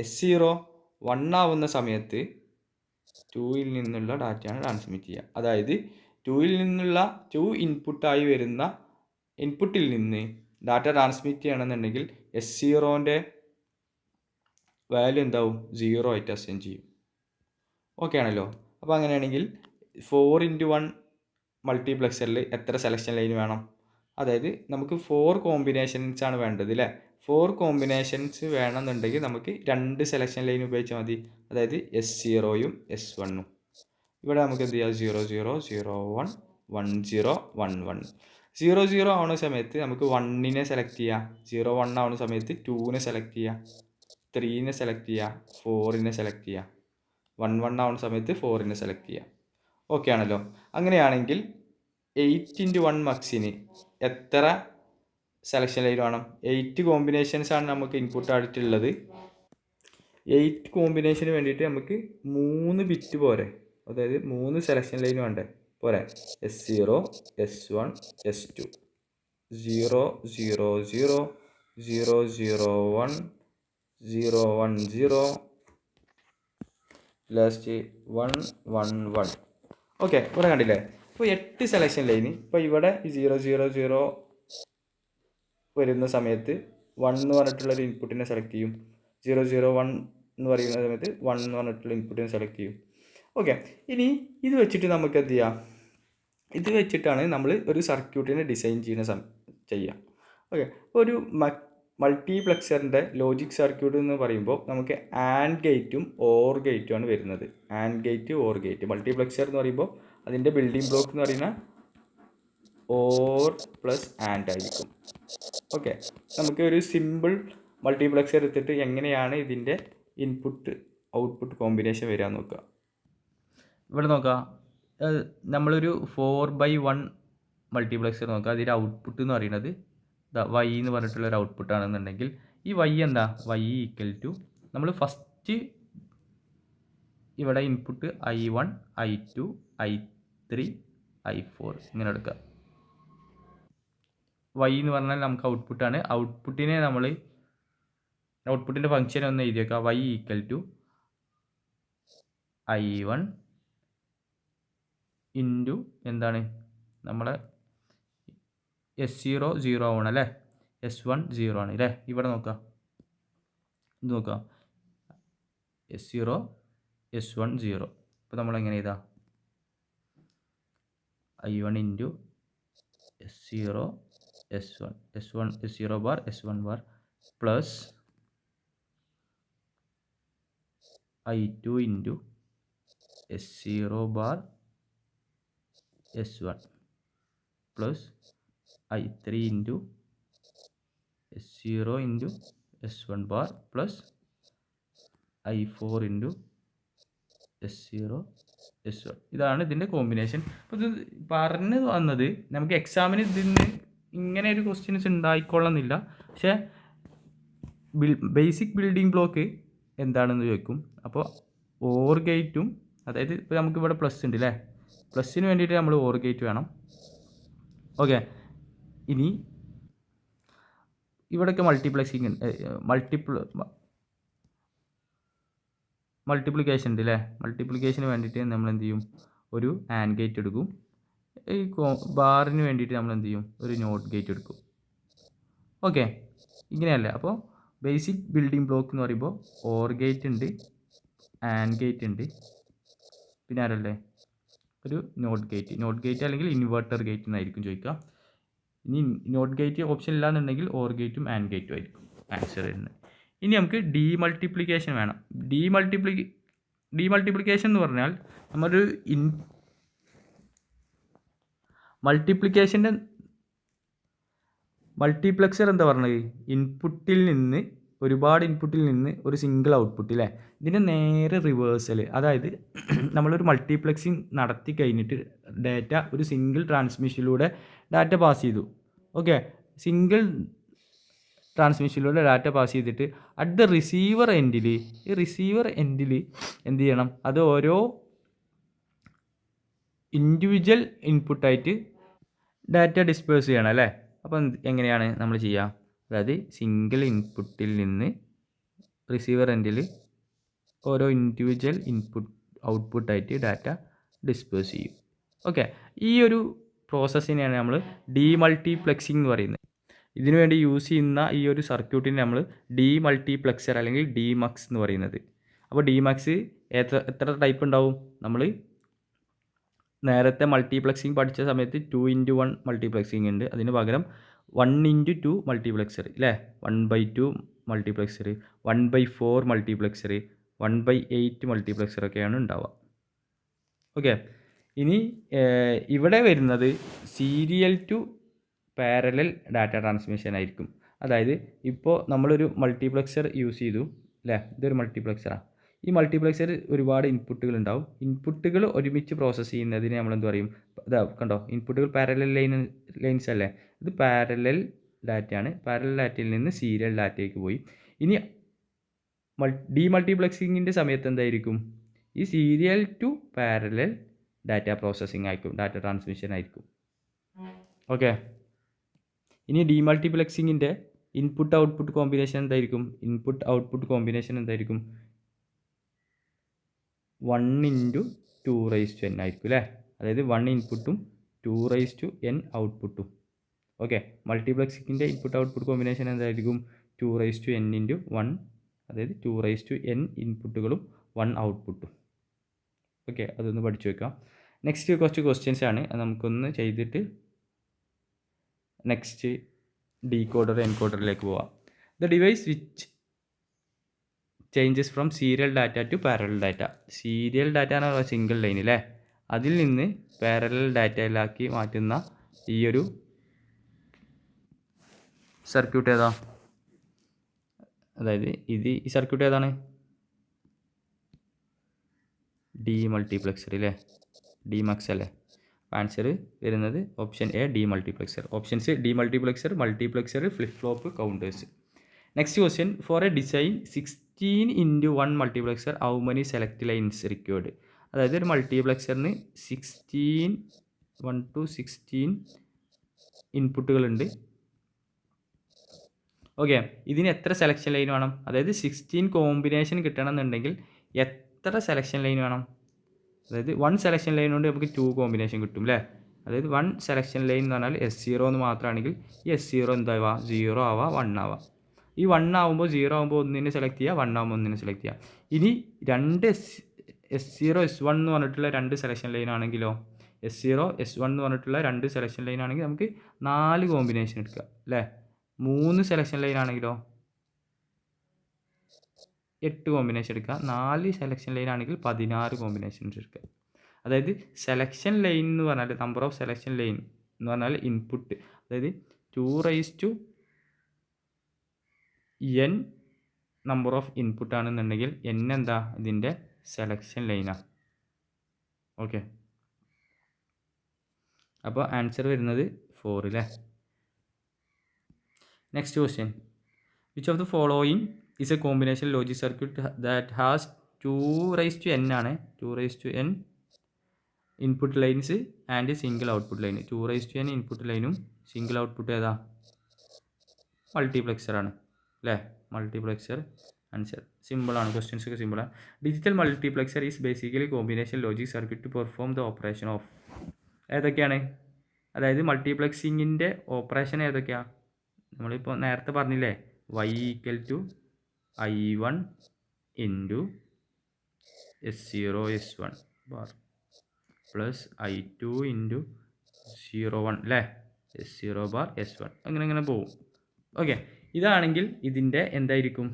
Speaker 1: S0 1 ആവുന്ന സമയത്ത് 2ൽ നിന്നുള്ള ഡാറ്റയാണ് ട്രാൻസ്മിറ്റ് ചെയ്യുക. അതായത് 2ൽ നിന്നുള്ള 2 ഇൻപുട്ടായി വരുന്ന ഇൻപുട്ടിൽ നിന്ന് ഡാറ്റ ട്രാൻസ്മിറ്റ് ചെയ്യണമെന്നുണ്ടെങ്കിൽ S0ൻ്റെ വാല്യൂ എന്താവും, 0 ആയിട്ട് അസൈൻ ചെയ്യും. ഓക്കെ ആണല്ലോ. അപ്പോൾ അങ്ങനെയാണെങ്കിൽ 4x1 മൾട്ടിപ്ലക്സറിൽ എത്ര സെലക്ഷൻ ലൈൻ വേണം, അതായത് നമുക്ക് 4 കോമ്പിനേഷൻസ് ആണ് വേണ്ടത് അല്ലേ. 4 കോമ്പിനേഷൻസ് വേണമെന്നുണ്ടെങ്കിൽ നമുക്ക് 2 സെലക്ഷൻ ലൈൻ ഉപയോഗിച്ചാൽ മതി. അതായത് S0യും S1ഉം. ഇവിടെ നമുക്ക് എന്ത് ചെയ്യാം, 0 0 0 1 1 0 1 1. 0 0 ആവുന്ന സമയത്ത് നമുക്ക് 1നെ സെലക്ട് ചെയ്യാം, 0 1 ആവുന്ന സമയത്ത് 2നെ സെലക്ട് ചെയ്യാം, 3നെ സെലക്ട് ചെയ്യാം, 4നെ സെലക്ട് ചെയ്യാം, 1 1 ആവുന്ന സമയത്ത് 4നെ സെലക്ട് ചെയ്യാം. ഓക്കെ ആണല്ലോ. അങ്ങനെയാണെങ്കിൽ 8x1 മെക്സിന് എത്ര സെലക്ഷൻ ലൈൻ വേണം, 8 കോമ്പിനേഷൻസ് ആണ് നമുക്ക് ഇൻപുട്ട് ആയിട്ടുള്ളത്. 8 കോമ്പിനേഷന് വേണ്ടിയിട്ട് നമുക്ക് 3 ബിറ്റ് പോരെ, അതായത് 3 സെലക്ഷൻ ലൈൻ വേണ്ടേ, പോരെ. S0 S1 S2, 0 0 0 0 0 1 0 1 0 last 1 1 1. Okay, ഇവിടെ കണ്ടില്ലേ. ഇപ്പോൾ 8 സെലക്ഷൻ ലൈന്. ഇപ്പോൾ ഇവിടെ 0 0 0 വരുന്ന സമയത്ത് 1 എന്ന് പറഞ്ഞിട്ടുള്ളൊരു ഇൻപുട്ടിനെ സെലക്ട് ചെയ്യും. 0 0 1 എന്ന് പറയുന്ന സമയത്ത് 1 എന്ന് പറഞ്ഞിട്ടുള്ള ഇൻപുട്ടിനെ സെലക്ട് ചെയ്യും. ഓക്കെ, ഇനി ഇത് വെച്ചിട്ട് നമുക്ക് എന്ത് ചെയ്യാം, ഇത് വെച്ചിട്ടാണ് നമ്മൾ ഒരു സർക്യൂട്ടിനെ ഡിസൈൻ ചെയ്യുക. ഓക്കെ, ഒരു മൾട്ടിപ്ലക്സറിൻ്റെ ലോജിക് സർക്യൂട്ട് എന്ന് പറയുമ്പോൾ നമുക്ക് ആൻഡ് ഗേറ്റും ഓർ ഗേറ്റുമാണ് വരുന്നത്. And gate or gate. Multiplexer എന്ന് പറയുമ്പോൾ അതിൻ്റെ ബിൽഡിംഗ് ബ്ലോക്ക് എന്ന് പറയുന്ന ഓർ പ്ലസ് ആൻഡ് ആയിരിക്കും. ഓക്കെ, നമുക്ക് ഒരു സിമ്പിൾ മൾട്ടിപ്ലക്സർ എടുത്തിട്ട് എങ്ങനെയാണ് ഇതിൻ്റെ ഇൻപുട്ട് ഔട്ട്പുട്ട് കോമ്പിനേഷൻ വരിക നോക്കുക. ഇവിടെ നോക്കാം, നമ്മളൊരു 4/1 മൾട്ടിപ്ലക്സർ നോക്കുക. അതിൻ്റെ ഔട്ട്പുട്ട് എന്ന് പറയുന്നത് വൈ എന്ന് പറഞ്ഞിട്ടുള്ളൊരു ഔട്ട്പുട്ടാണെന്നുണ്ടെങ്കിൽ ഈ വൈ എന്താ, വൈ ഈക്വൽ ടു നമ്മൾ ഫസ്റ്റ് ഇവിടെ input I1 I2 I3 I4 ഇങ്ങനെ എടുക്കുക. വൈ എന്ന് പറഞ്ഞാൽ നമുക്ക് ഔട്ട്പുട്ടാണ്. ഔട്ട്പുട്ടിൻ്റെ ഫംഗ്ഷൻ ഒന്ന് എഴുതി വെക്കുക. Y equal to I1 into എന്താണ് നമ്മളെ S0 0 ആണ് അല്ലേ, S1 0 ആണ് അല്ലേ. ഇവിടെ നോക്കാം, ഇത് നോക്കാം, S0 S1 0. അപ്പോൾ നമ്മളെങ്ങനെ എഴുതാം, I1 into S0 S0 bar S1 bar plus I2 into S0 bar S1 plus I3 into S0 into S1 bar plus I4 into S0 S1. ഇതാണ് ഇതിൻ്റെ കോമ്പിനേഷൻ. അപ്പോൾ ഇത് പറഞ്ഞു വന്നത് നമുക്ക് എക്സാമിന് ഇതിന് ഇങ്ങനെ ഒരു ക്വസ്റ്റ്യൻസ് ഉണ്ടായിക്കൊള്ളുന്നില്ല, പക്ഷേ ബേസിക് ബിൽഡിംഗ് ബ്ലോക്ക് എന്താണെന്ന് ചോദിക്കും. അപ്പോൾ ഓർ ഗേറ്റും, അതായത് ഇപ്പോൾ നമുക്കിവിടെ പ്ലസ് ഉണ്ട് അല്ലേ, പ്ലസ്സിന് വേണ്ടിയിട്ട് നമ്മൾ ഓർ ഗേറ്റ് വേണം. ഓക്കെ, ഇനി ഇവിടെയൊക്കെ മൾട്ടിപ്ലിക്കേഷൻ ഉണ്ട് അല്ലേ. മൾട്ടിപ്ലിക്കേഷന് വേണ്ടിയിട്ട് നമ്മൾ എന്ത് ചെയ്യും, ഒരു ആൻഡ് ഗേറ്റ് എടുക്കും. ഈ ബാറിന് വേണ്ടിയിട്ട് നമ്മൾ എന്ത് ചെയ്യും, ഒരു നോട്ട് ഗേറ്റ് എടുക്കും. ഓക്കെ, ഇങ്ങനെയല്ലേ. അപ്പോൾ ബേസിക് ബിൽഡിംഗ് ബ്ലോക്ക് എന്ന് പറയുമ്പോൾ ഓർ ഗേറ്റ് ഉണ്ട്, ആൻഡ് ഗേറ്റ് ഉണ്ട്, പിന്നെ ആരല്ലേ ഒരു നോട്ട് ഗേറ്റ് അല്ലെങ്കിൽ ഇൻവെർട്ടർ ഗേറ്റ് എന്നായിരിക്കും ചോദിക്കുക. ഇനി നോട്ട് ഗേറ്റ് ഓപ്ഷൻ ഇല്ലാന്നുണ്ടെങ്കിൽ ഓർ ഗേറ്റും ആൻഡ് ഗേറ്റും ആയിരിക്കും ആൻസർ വരുന്നത്. ഇനി നമുക്ക് ഡീമൾട്ടിപ്ലിക്കേഷൻ വേണം. ഡീമൾട്ടിപ്ലിക്കേഷൻ എന്ന് പറഞ്ഞാൽ നമ്മളൊരു മൾട്ടിപ്ലക്സർ എന്താ പറഞ്ഞത്, ഒരുപാട് ഇൻപുട്ടിൽ നിന്ന് ഒരു സിംഗിൾ ഔട്ട്പുട്ട് അല്ലേ. ഇതിൻ്റെ നേരെ റിവേഴ്സൽ, അതായത് നമ്മളൊരു മൾട്ടിപ്ലക്സിങ് നടത്തി കഴിഞ്ഞിട്ട് ഡാറ്റ ഒരു സിംഗിൾ ട്രാൻസ്മിഷനിലൂടെ ഡാറ്റ പാസ് ചെയ്തു. ഓക്കെ, സിംഗിൾ ട്രാൻസ്മിഷനിലൂടെ ഡാറ്റ പാസ് ചെയ്തിട്ട് അറ്റ് ദ റിസീവർ എൻഡിൽ എന്ത് ചെയ്യണം, അത് ഓരോ ഇൻഡിവിജ്വൽ ഇൻപുട്ടായിട്ട് ഡാറ്റ ഡിസ്പേഴ്സ് ചെയ്യണം അല്ലേ. അപ്പം എങ്ങനെയാണ് നമ്മൾ ചെയ്യുക, അതായത് സിംഗിൾ ഇൻപുട്ടിൽ നിന്ന് റിസീവർ എൻഡിൽ ഓരോ ഇൻഡിവിജ്വൽ ഔട്ട്പുട്ടായിട്ട് ഡാറ്റ ഡിസ്പേഴ്സ് ചെയ്യും. ഓക്കെ, ഈ ഒരു പ്രോസസ്സിനെയാണ് നമ്മൾ ഡീമൾട്ടിപ്ലക്സിംഗ് എന്ന് പറയുന്നത്. ഇതിനുവേണ്ടി യൂസ് ചെയ്യുന്ന ഈ ഒരു സർക്യൂട്ടിനെ നമ്മൾ ഡീമൾട്ടിപ്ലക്സർ അല്ലെങ്കിൽ ഡിമക്സ് എന്ന് പറയുന്നത്. അപ്പോൾ ഡിമക്സ് എത്ര ടൈപ്പ് ഉണ്ടാവും, നമ്മൾ നേരത്തെ മൾട്ടിപ്ലക്സിങ് പഠിച്ച സമയത്ത് 2x1 മൾട്ടിപ്ലക്സിങ് ഉണ്ട്, അതിന് പകരം 1x2 മൾട്ടിപ്ലക്സർ അല്ലേ, 1/2 മൾട്ടിപ്ലക്സർ, 1/4 മൾട്ടിപ്ലക്സർ, 1/8 മൾട്ടിപ്ലക്സറൊക്കെയാണ് ഉണ്ടാവുക. ഓക്കെ, ഇനി ഇവിടെ വരുന്നത് serial to parallel data transmission ആയിരിക്കും. അതായത് ഇപ്പോൾ നമ്മളൊരു മൾട്ടിപ്ലക്സർ യൂസ് ചെയ്തു അല്ലേ, ഇതൊരു മൾട്ടിപ്ലക്സറാണ്. ഈ മൾട്ടിപ്ലക്സർ ഒരുപാട് ഇൻപുട്ടുകൾ ഉണ്ടാവും. ഇൻപുട്ടുകൾ ഒരുമിച്ച് പ്രോസസ്സ് ചെയ്യുന്നതിന് നമ്മൾ എന്ത് പറയും, ഇതാ കണ്ടോ, ഇൻപുട്ടുകൾ പാരലൽ ലൈൻസ് അല്ലേ, ഇത് പാരലൽ ഡാറ്റയാണ്. പാരലൽ ഡാറ്റയിൽ നിന്ന് സീരിയൽ ഡാറ്റയ്ക്ക് പോയി. ഇനി ഡീമൾട്ടിപ്ലക്സിങ്ങിൻ്റെ സമയത്ത് എന്തായിരിക്കും, ഈ serial to parallel data processing ആയിരിക്കും, ഡാറ്റ ട്രാൻസ്മിഷൻ ആയിരിക്കും. ഓക്കെ, ഇനി ഡീമൾട്ടിപ്ലക്സിങ്ങിൻ്റെ ഇൻപുട്ട് ഔട്ട്പുട്ട് കോമ്പിനേഷൻ എന്തായിരിക്കും, 1/2n ആയിരിക്കും അല്ലേ. അതായത് 1 ഇൻപുട്ടും 2n ഔട്ട്പുട്ടും. ഓക്കെ, മൾട്ടിപ്ലക്സിങ്ങിൻ്റെ ഇൻപുട്ട് ഔട്ട്പുട്ട് കോമ്പിനേഷൻ എന്തായിരിക്കും, 2n × 1, അതായത് 2n ഇൻപുട്ടുകളും 1 ഔട്ട്പുട്ടും. ഓക്കെ, അതൊന്ന് പഠിച്ചു വെക്കാം. നെക്സ്റ്റ് കുറച്ച് ക്വസ്റ്റ്യൻസ് ആണ്, അത് നമുക്കൊന്ന് ചെയ്തിട്ട് നെക്സ്റ്റ് ഡീകോഡർ എൻകോഡറിലേക്ക് പോവാം. The device which changes from serial data to parallel data. Serial data എന്ന് പറയുന്നത് സിംഗിൾ ലൈൻ അല്ലേ, അതിൽ നിന്ന് പാരലൽ ഡാറ്റയിലാക്കി മാറ്റുന്ന ഈ ഒരു സർക്യൂട്ട് ഏതാ? അതായത് ഈ സർക്യൂട്ട് ഏതാണ്? ഡീമൾട്ടിപ്ലക്സർ അല്ലേ, ഡിമക്സ് അല്ലേ? ആൻസർ വരുന്നത് option A demultiplexer. Options demultiplexer, multiplexer, flip flop, counters. Next question, for a design 16:1 multiplexer how many select lines required? അതായത് ഒരു മൾട്ടിപ്ലക്സറിന് 1 to 16 ഇൻപുട്ടുകളുണ്ട്. ഓക്കെ, ഇതിന് എത്ര സെലക്ഷൻ ലൈൻ വേണം? അതായത് 16 കോമ്പിനേഷൻ കിട്ടണം എന്നുണ്ടെങ്കിൽ എത്ര സെലക്ഷൻ ലൈൻ വേണം? അതായത് 1 സെലക്ഷൻ ലൈൻ കൊണ്ട് നമുക്ക് 2 കോമ്പിനേഷൻ കിട്ടും അല്ലേ? അതായത് 1 സെലക്ഷൻ ലൈൻ എന്ന് പറഞ്ഞാൽ S0 എന്ന് മാത്രമാണെങ്കിൽ ഈ S0 എന്താവാ? 0 ആവാം, 1 ആവാം. ഈ 1 ആവുമ്പോൾ 0 ആകുമ്പോൾ ഒന്നിനെ സെലക്ട് ചെയ്യുക, 1 ആകുമ്പോൾ ഒന്നിനെ സെലക്ട് ചെയ്യുക. ഇനി രണ്ട് S0 S1 എന്ന് പറഞ്ഞിട്ടുള്ള 2 സെലക്ഷൻ ലൈൻ ആണെങ്കിലോ, S0 S1 എന്ന് പറഞ്ഞിട്ടുള്ള 2 സെലക്ഷൻ ലൈൻ ആണെങ്കിൽ നമുക്ക് 4 കോമ്പിനേഷൻ എടുക്കുക അല്ലേ? 3 സെലക്ഷൻ ലൈൻ ആണെങ്കിലോ 8 കോമ്പിനേഷൻ എടുക്കുക. 4 സെലക്ഷൻ ലൈൻ ആണെങ്കിൽ 16 കോമ്പിനേഷൻസ് എടുക്കുക. അതായത് സെലക്ഷൻ ലൈൻ എന്ന് പറഞ്ഞാൽ നമ്പർ ഓഫ് സെലക്ഷൻ ലൈൻ എന്ന് പറഞ്ഞാൽ ഇൻപുട്ട്, അതായത് 2n നമ്പർ ഓഫ് ഇൻപുട്ട് ആണെന്നുണ്ടെങ്കിൽ n എന്താ? ഇതിൻ്റെ സെലക്ഷൻ ലൈനാണ്. ഓക്കെ, അപ്പോൾ ആൻസർ വരുന്നത് 4 അല്ലേ? Next question, which of the following is a combination logic circuit that has 2n ആണ്, 2n input lines and single output line. 2n input ലൈനും single output ഏതാ? മൾട്ടിപ്ലക്സർ ആണ് അല്ലേ? Multiplexer answer. സിമ്പിളാണ്, ക്വസ്റ്റ്യൻസ് ഒക്കെ സിമ്പിളാണ്. Digital multiplexer is basically combination logic circuit to perform the operation of. ഏതൊക്കെയാണ്? അതായത് മൾട്ടിപ്ലക്സിങ്ങിൻ്റെ ഓപ്പറേഷൻ ഏതൊക്കെയാണ്? നമ്മളിപ്പോൾ നേരത്തെ പറഞ്ഞില്ലേ, y = I1 into S0 S1 bar plus I2 into 0 1 അല്ലേ? S0 bar S1 അങ്ങനെ പോകും. ഓക്കെ, ഇതാണെങ്കിൽ ഇതിൻ്റെ എന്തായിരിക്കും?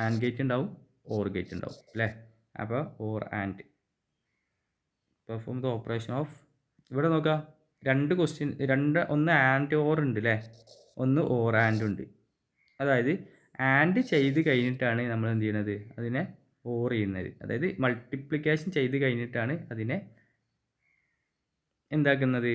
Speaker 1: ആൻഡ് ഗേറ്റ് ഉണ്ടാവും, ഓർ ഗേറ്റ് ഉണ്ടാവും അല്ലേ? അപ്പോൾ or and perform the operation of. ഇവിടെ നോക്കാം, ഒന്ന് ആൻഡ് ഓർ ഉണ്ട് അല്ലേ, ഒന്ന് ഓർ ആൻഡ് ഉണ്ട്. അതായത് ആൻഡ് ചെയ്ത് കഴിഞ്ഞിട്ടാണ് നമ്മൾ എന്ത് ചെയ്യണത്? അതിനെ ഓർ ചെയ്യുന്നത്. അതായത് മൾട്ടിപ്ലിക്കേഷൻ ചെയ്ത് കഴിഞ്ഞിട്ടാണ് അതിനെ എന്താക്കുന്നത്?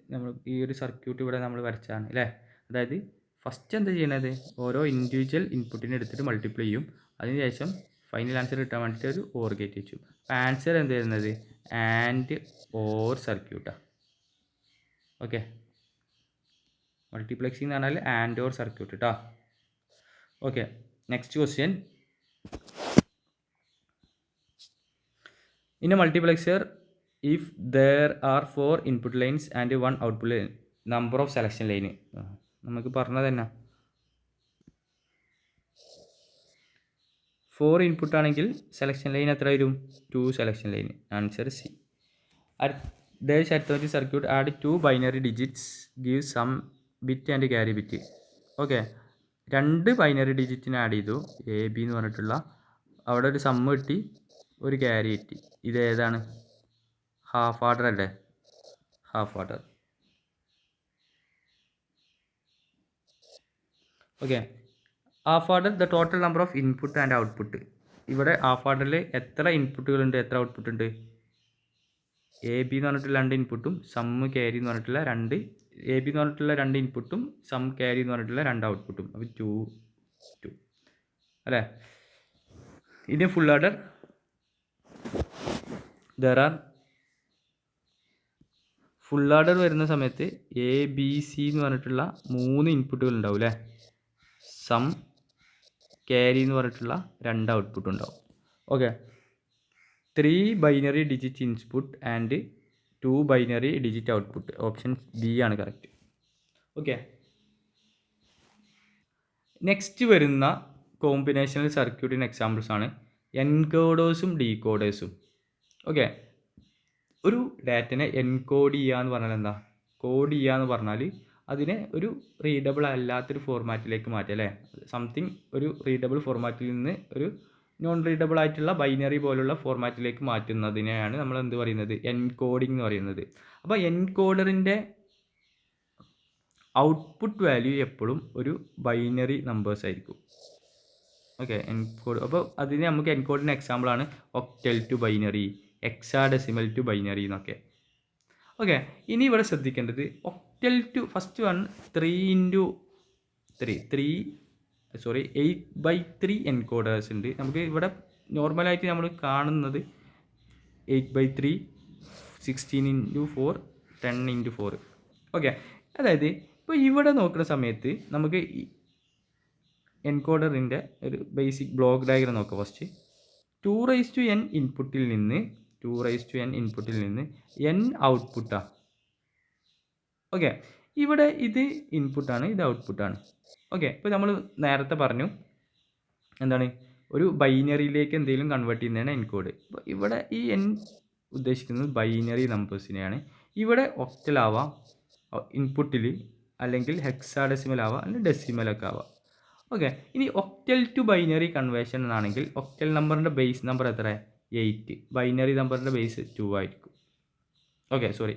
Speaker 1: നമ്മൾ ഈ ഒരു സർക്യൂട്ട് ഇവിടെ നമ്മൾ വരച്ചാണ് അല്ലേ? അതായത് ഫസ്റ്റ് എന്താ ചെയ്യണത്? ഓരോ ഇൻഡിവിജ്വൽ ഇൻപുട്ടിനെ എടുത്തിട്ട് മൾട്ടിപ്ലൈ ചെയ്യും. അതിനുശേഷം ഫൈനൽ ആൻസർ കിട്ടാൻ വേണ്ടിയിട്ട് ഒരു ഓർ ഗേറ്റ് വെച്ചു. അപ്പോൾ ആൻസർ എന്ത് ചെയ്യുന്നത്? ആൻഡ് ഓർ സർക്യൂട്ടാണ്. ഓക്കെ, മൾട്ടിപ്ലക്സിംഗ് എന്ന് പറഞ്ഞാൽ ആൻഡ് ഓർ സർക്യൂട്ട് കേട്ടോ. Okay, next question, in A multiplexer if there are 4 input lines and 1 output line, number of selection line നമുക്ക് പറഞ്ഞത് തന്നെ. 4 ഇൻപുട്ട് ആണെങ്കിൽ സെലക്ഷൻ ലൈൻ എത്ര വരും? 2 selection line. Answer C. Dash arithmetic circuit add 2 binary digits give some bit and carry bit. Okay, 2 binary ഡിജിറ്റിനെ add ചെയ്തു, AB എന്ന് പറഞ്ഞിട്ടുള്ള, അവിടെ ഒരു സമ്മ് കിട്ടി, ഒരു ക്യാരി കിട്ടി. ഇത് ഏതാണ്? ഹാഫ് ഓർഡർ അല്ലേ? Half order. Okay, half order the total number of input and output. ഇവിടെ ഹാഫ് ഓർഡറിൽ എത്ര ഇൻപുട്ടുകളുണ്ട്, എത്ര ഔട്ട്പുട്ട് ഉണ്ട്? AB എന്ന് പറഞ്ഞിട്ടുള്ള 2 ഇൻപുട്ടും സമ്മ് ക്യാരി എന്ന് പറഞ്ഞിട്ടുള്ള AB എന്ന് പറഞ്ഞിട്ടുള്ള 2 ഇൻപുട്ടും സം ക്യാരി എന്ന് പറഞ്ഞിട്ടുള്ള 2 ഔട്ട്പുട്ടും. അപ്പോൾ 2 അല്ലേ? ഇനി ഫുൾ ഓർഡർ ഫുൾ ഓർഡർ വരുന്ന സമയത്ത് ABC എന്ന് പറഞ്ഞിട്ടുള്ള 3 ഇൻപുട്ടുകൾ ഉണ്ടാവും അല്ലേ? സം ക്യാരി എന്ന് പറഞ്ഞിട്ടുള്ള 2 ഔട്ട്പുട്ട് ഉണ്ടാവും. Okay, 3 binary digit input and 2 binary digit output. Option B ആണ് കറക്റ്റ്. ഓക്കെ, നെക്സ്റ്റ് വരുന്ന കോമ്പിനേഷണൽ സർക്യൂട്ടിന് എക്സാമ്പിൾസ് ആണ് എൻകോഡേഴ്സും ഡീകോഡേഴ്സും. ഓക്കെ, ഒരു ഡാറ്റനെ എൻകോഡ് ചെയ്യുക എന്ന് പറഞ്ഞാൽ എന്താ? കോഡ് ചെയ്യുക എന്ന് പറഞ്ഞാൽ അതിനെ ഒരു റീഡബിൾ അല്ലാത്തൊരു ഫോർമാറ്റിലേക്ക് മാറ്റുക അല്ലേ. സംതിങ് ഒരു റീഡബിൾ ഫോർമാറ്റിൽ നിന്ന് ഒരു നോൺ റീഡബിൾ ആയിട്ടുള്ള ബൈനറി പോലുള്ള ഫോർമാറ്റിലേക്ക് മാറ്റുന്നതിനെയാണ് നമ്മൾ എന്ത് പറയുന്നത്, എൻകോഡിംഗ് എന്ന് പറയുന്നത്. അപ്പോൾ എൻകോഡറിൻ്റെ ഔട്ട്പുട്ട് വാല്യൂ എപ്പോഴും ഒരു ബൈനറി നമ്പേഴ്സ് ആയിരിക്കും. Okay, encode. അപ്പോൾ അതിന് നമുക്ക് എൻകോഡിൻ്റെ എക്സാമ്പിളാണ് octal to binary, hexadecimal to binary എന്നൊക്കെ. ഓക്കെ, ഇനി ഇവിടെ ശ്രദ്ധിക്കേണ്ടത് octal to first one 8/3 encoders ഉണ്ട്. നമുക്ക് ഇവിടെ നോർമലായിട്ട് നമ്മൾ കാണുന്നത് 8/3, 16x4, 10x4. ഓക്കെ, അതായത് ഇപ്പോൾ ഇവിടെ നോക്കുന്ന സമയത്ത് നമുക്ക് എൻകോഡറിൻ്റെ ഒരു ബേസിക് ബ്ലോക്ക് ഡയഗ്രം നോക്കാം. ഫസ്റ്റ് 2n ഇൻപുട്ടിൽ നിന്ന് n ഔട്ട്പുട്ടാണ്. ഓക്കെ, ഇവിടെ ഇത് ഇൻപുട്ടാണ്, ഇത് ഔട്ട്പുട്ടാണ്. ഓക്കെ, ഇപ്പോൾ നമ്മൾ നേരത്തെ പറഞ്ഞു എന്താണ്, ഒരു ബൈനറിയിലേക്ക് എന്തെങ്കിലും കൺവേർട്ട് ചെയ്യുന്നതാണ് എൻകോഡ്. അപ്പോൾ ഇവിടെ ഈ n ഉദ്ദേശിക്കുന്നത് ബൈനറി നമ്പേഴ്സിനെയാണ്. ഇവിടെ ഒക്ടൽ ആവാം ഇൻപുട്ടിൽ, അല്ലെങ്കിൽ ഹെക്സാഡെസിമൽ ആവാം, അല്ലെങ്കിൽ ഡെസിമലൊക്കെ ആവാം. ഓക്കെ, ഇനി ഒക്ടൽ ടു ബൈനറി കൺവേർഷൻ എന്നാണെങ്കിൽ ഒക്ടൽ നമ്പറിൻ്റെ ബേസ് നമ്പർ എത്ര, 8. ബൈനറി നമ്പറിൻ്റെ ബേസ് 2 ആയിരിക്കും. ഓക്കെ, സോറി,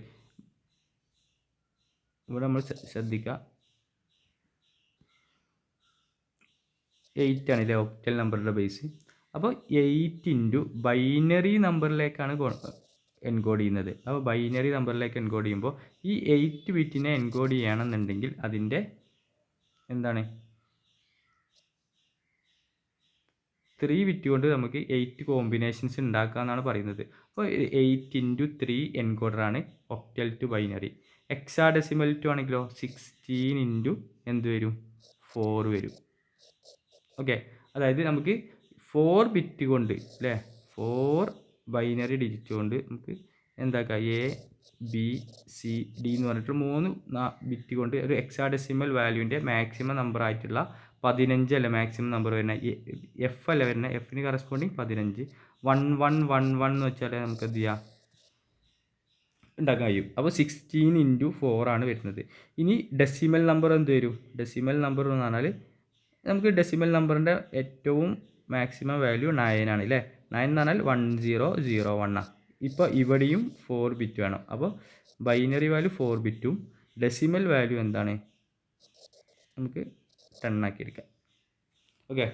Speaker 1: ഇവിടെ നമ്മൾ ശ്രദ്ധിക്കുക 8 ആണല്ലേ ഒക്ടൽ നമ്പറിൻ്റെ ബേസ്. അപ്പോൾ 8 ഇൻറ്റു ബൈനറി നമ്പറിലേക്കാണ് എൻകോഡ് ചെയ്യുന്നത്. അപ്പോൾ ബൈനറി നമ്പറിലേക്ക് എൻകോഡ് ചെയ്യുമ്പോൾ ഈ 8 ബിറ്റിനെ എൻകോഡ് ചെയ്യണമെന്നുണ്ടെങ്കിൽ അതിൻ്റെ എന്താണ് 3 ബിറ്റ് കൊണ്ട് നമുക്ക് 8 കോമ്പിനേഷൻസ് ഉണ്ടാക്കാമെന്നാണ് പറയുന്നത്. അപ്പോൾ 8 × 3 എൻകോഡറാണ് octal to binary. Hexadecimal to ആണെങ്കിലോ 16 ഇൻറ്റു എന്ത് വരും, 4 വരും. ഓക്കെ, അതായത് നമുക്ക് 4 ബിറ്റ് കൊണ്ട് അല്ലേ, 4 ബൈനറി ഡിജിറ്റ് കൊണ്ട് നമുക്ക് എന്താക്കാം, ABCD എന്ന് പറഞ്ഞിട്ട് 3 ബിറ്റ് കൊണ്ട് ഒരു ഹെക്സാഡെസിമൽ വാല്യൂവിൻ്റെ മാക്സിമം നമ്പർ ആയിട്ടുള്ള 15 അല്ല മാക്സിമം നമ്പർ വരുന്നത്, F അല്ല വരുന്നത്, Fന് കറസ്പോണ്ടിങ് 15, 1111 എന്ന് വെച്ചാൽ നമുക്ക് എന്ത് ചെയ്യാം, ഉണ്ടാക്കാൻ കഴിയും. അപ്പോൾ 16 × 4 ആണ് വരുന്നത്. ഇനി ഡെസിമൽ നമ്പർ എന്ത് വരും, ഡെസിമൽ നമ്പർ എന്ന് പറഞ്ഞാൽ നമുക്ക് ഡെസിമൽ നമ്പറിൻ്റെ ഏറ്റവും മാക്സിമം വാല്യൂ 9 ആണ് അല്ലേ. 9 എന്ന് പറഞ്ഞാൽ 1001 ആണ്. ഇപ്പോൾ ഇവിടെയും 4 ബിറ്റ് വേണം. അപ്പോൾ ബൈനറി വാല്യൂ 4 ബിറ്റും ഡെസിമൽ വാല്യൂ എന്താണ്, നമുക്ക് 10 ആക്കി എടുക്കാം. Okay,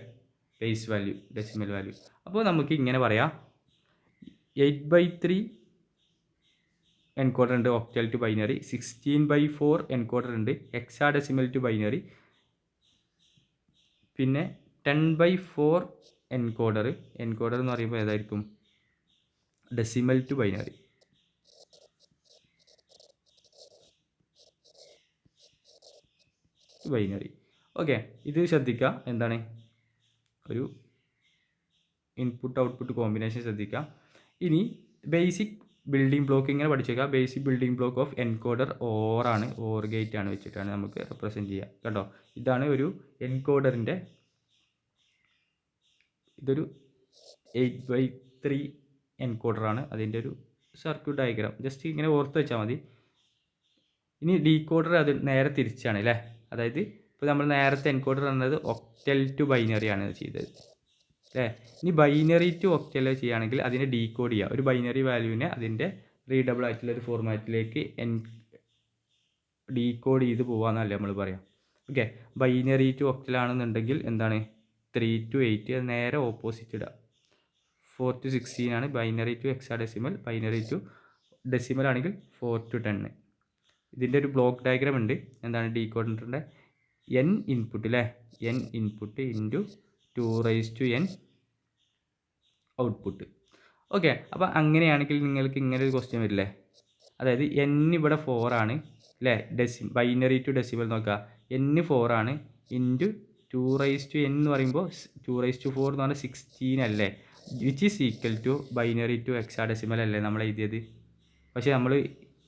Speaker 1: base value, decimal value. അപ്പോൾ നമുക്ക് ഇങ്ങനെ പറയാം, 8/3 എൻകോഡർ ഉണ്ട് ഒക്ടൽ ടു ബൈനറി, 16/4 എൻകോഡർ ഉണ്ട് ഹെക്സാഡെസിമൽ ടു ബൈനറി, പിന്നെ 10/4 എൻകോഡർ എന്ന് പറയുമ്പോൾ ഏതായിരിക്കും, ഡെസിമൽ ടു ബൈനറി. ഓക്കെ, ഇത് ശ്രദ്ധിക്കുക, എന്താണ് ഒരു ഇൻപുട്ട് ഔട്ട്പുട്ട് കോമ്പിനേഷൻ ശ്രദ്ധിക്കുക. ഇനി ബേസിക് ബിൽഡിംഗ് ബ്ലോക്ക് ഇങ്ങനെ പഠിച്ചേക്കുക. Basic building block of encoder or ആണ്, ഓർ ഗേറ്റ് ആണ് വെച്ചിട്ടാണ് നമുക്ക് റെപ്രസെൻറ്റ് ചെയ്യുക കേട്ടോ. ഇതാണ് ഒരു എൻകോഡറിൻ്റെ, ഇതൊരു 8/3 എൻകോഡറാണ്, അതിൻ്റെ ഒരു സർക്യൂട്ട് ഡയഗ്രാം ജസ്റ്റ് ഇങ്ങനെ ഓർത്ത് വെച്ചാൽ മതി. ഇനി ഡീകോഡർ അത് നേരെ തിരിച്ചാണ് അല്ലേ. അതായത് ഇപ്പോൾ നമ്മൾ നേരത്തെ എൻകോഡർ എന്നത് ഒക്ടൽ ടു ബൈനറി ആണ് ചെയ്തത് അല്ലേ. ഇനി ബൈനറി ടു ഒക്ടൽ ചെയ്യുകയാണെങ്കിൽ അതിനെ ഡീകോഡ് ചെയ്യുക. ഒരു ബൈനറി വാല്യൂവിനെ അതിൻ്റെ റീഡബിൾ ആയിട്ടുള്ള ഒരു ഫോർമാറ്റിലേക്ക് ഡീകോഡ് ചെയ്ത് പോകാമെന്നല്ലേ നമ്മൾ പറയാം. ഓക്കെ, ബൈനറി ടു ഒക്ടൽ ആണെന്നുണ്ടെങ്കിൽ എന്താണ് 3 to 8, അത് നേരെ ഓപ്പോസിറ്റ് ഇടുക. 4 to 16 ആണ് binary to hexadecimal, binary to decimal ആണെങ്കിൽ 4 to 10. ഇതിൻ്റെ ഒരു ബ്ലോക്ക് ഡയഗ്രാം ഉണ്ട്, എന്താണ് ഡീകോഡറിൻ്റെ n ഇൻപുട്ട് അല്ലേ, n input into 2n output. Okay, അപ്പോൾ അങ്ങനെയാണെങ്കിൽ നിങ്ങൾക്ക് ഇങ്ങനെ ഒരു ക്വസ്റ്റ്യൻ വരില്ലേ, അതായത് n ഇവിടെ 4 ആണ് അല്ലേ, ബൈനറി ടു ഡെസിമൽ നോക്കുക, n 4 ആണ് ഇൻറ്റു 2n എന്ന് പറയുമ്പോൾ 2/4 എന്ന് പറഞ്ഞാൽ 16 അല്ലേ, which is equal to binary to hexadecimal അല്ലേ നമ്മൾ എഴുതിയത്. പക്ഷേ നമ്മൾ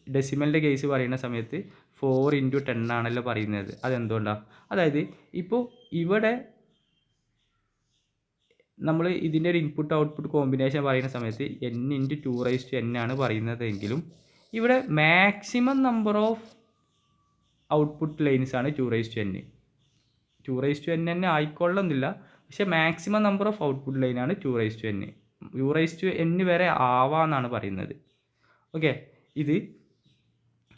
Speaker 1: ഡെസിമലിൻ്റെ കേസ് പറയുന്ന സമയത്ത് 4 × 10 ആണല്ലോ പറയുന്നത്. അതെന്തുകൊണ്ടാണ്, അതായത് ഇപ്പോൾ ഇവിടെ നമ്മൾ ഇതിൻ്റെ ഒരു ഇൻപുട്ട് ഔട്ട്പുട്ട് കോമ്പിനേഷൻ പറയുന്ന സമയത്ത് n × 2n ആണ് പറയുന്നതെങ്കിലും ഇവിടെ maximum number of output lines ആണ് 2n. 2n തന്നെ ആയിക്കൊള്ളുന്നില്ല, പക്ഷേ മാക്സിമം നമ്പർ ഓഫ് ഔട്ട്പുട്ട് ലൈനാണ് 2n. 2n വരെ ആവാന്നാണ് പറയുന്നത്. ഓക്കെ,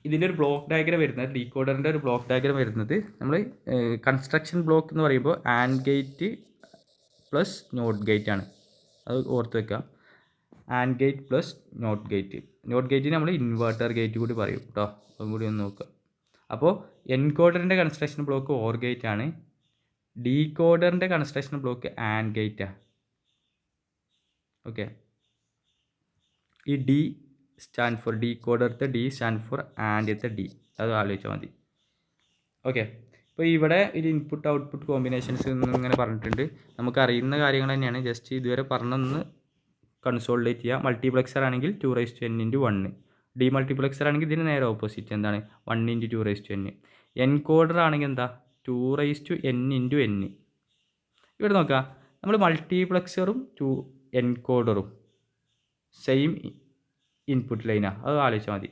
Speaker 1: ഇതിൻ്റെ ഒരു ബ്ലോക്ക് ഡയഗ്രം വരുന്നത്, ഡീകോഡറിൻ്റെ ഒരു ബ്ലോക്ക് ഡയഗ്രം വരുന്നത്, നമ്മൾ കൺസ്ട്രക്ഷൻ ബ്ലോക്ക് എന്ന് പറയുമ്പോൾ and gate plus not gate ആണ്. അത് ഓർത്ത് വെക്കുക. And gate plus not gate. Not ഗേറ്റിന് നമ്മൾ ഇൻവെർട്ടർ ഗേറ്റ് കൂടി പറയും കേട്ടോ, അതും കൂടി ഒന്ന് നോക്കുക. അപ്പോൾ എൻകോഡറിൻ്റെ കൺസ്ട്രക്ഷൻ ബ്ലോക്ക് ഓർ ഗേറ്റ് ആണ്, ഡീകോഡറിൻ്റെ കൺസ്ട്രക്ഷൻ ബ്ലോക്ക് ആൻഡ് ഗേറ്റാണ്. ഓക്കെ, ഈ ഡി സ്റ്റാൻഡ് ഫോർ ഡീകോഡറത്തെ ഡി സ്റ്റാൻഡ് ഫോർ ആൻഡത്തെ ഡി, അത് ആലോചിച്ചാൽ മതി. ഓക്കെ, ഇപ്പോൾ ഇവിടെ ഇത് ഇൻപുട്ട് ഔട്ട്പുട്ട് കോമ്പിനേഷൻസ് ഇങ്ങനെ പറഞ്ഞിട്ടുണ്ട്. നമുക്ക് അറിയുന്ന കാര്യങ്ങൾ തന്നെയാണ്, ജസ്റ്റ് ഇതുവരെ പറഞ്ഞൊന്ന് കൺസോളിഡേറ്റ് ചെയ്യുക. മൾട്ടിപ്ലക്സർ ആണെങ്കിൽ 2n/1, ഡിമൾട്ടിപ്ലക്സർ ആണെങ്കിൽ ഇതിന് നേരെ ഓപ്പോസിറ്റ്, എന്താണ് 1/2n. എൻകോഡർ ആണെങ്കിൽ എന്താ 2n/n. ഇവിടെ നോക്കുക, നമ്മൾ മൾട്ടിപ്ലക്സറും എൻകോഡറും സെയിം ഇൻപുട്ട് ലൈനാണ്, അത് ആലോചിച്ചാൽ മതി.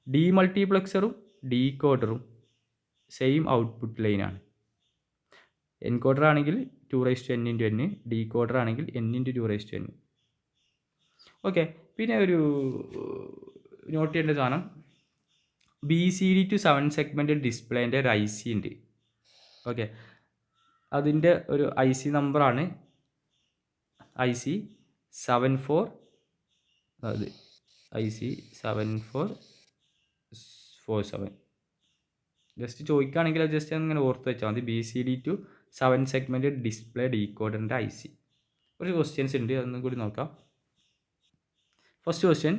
Speaker 1: ഡിമൾട്ടിപ്ലക്സറും ഡീകോഡറും സെയിം ഔട്ട്പുട്ട് ലൈനാണ്. എൻകോഡർ ആണെങ്കിൽ 2n/n, ഡീകോഡർ ആണെങ്കിൽ n/2n. ഓക്കെ, പിന്നെ ഒരു നോട്ട് ചെയ്യേണ്ട സാധനം, BCD to 7 സെഗ്മെൻറ്റ് ഡിസ്പ്ലേൻ്റെ ഒരു IC ഉണ്ട്. ഓക്കെ, അതിൻ്റെ ഒരു IC നമ്പറാണ് IC 74, അതായത് IC 7447. ജസ്റ്റ് ചോദിക്കുകയാണെങ്കിൽ അത് ജസ്റ്റ് അങ്ങനെ ഓർത്ത് വെച്ചാൽ മതി. BCD to 7 സെഗ്മെൻറ്റ് ഡിസ്പ്ലേ ഡീകോഡറിൻ്റെ IC. ഒരു ക്വസ്റ്റ്യൻസ് ഉണ്ട്, അതൊന്നും കൂടി നോക്കാം. First question,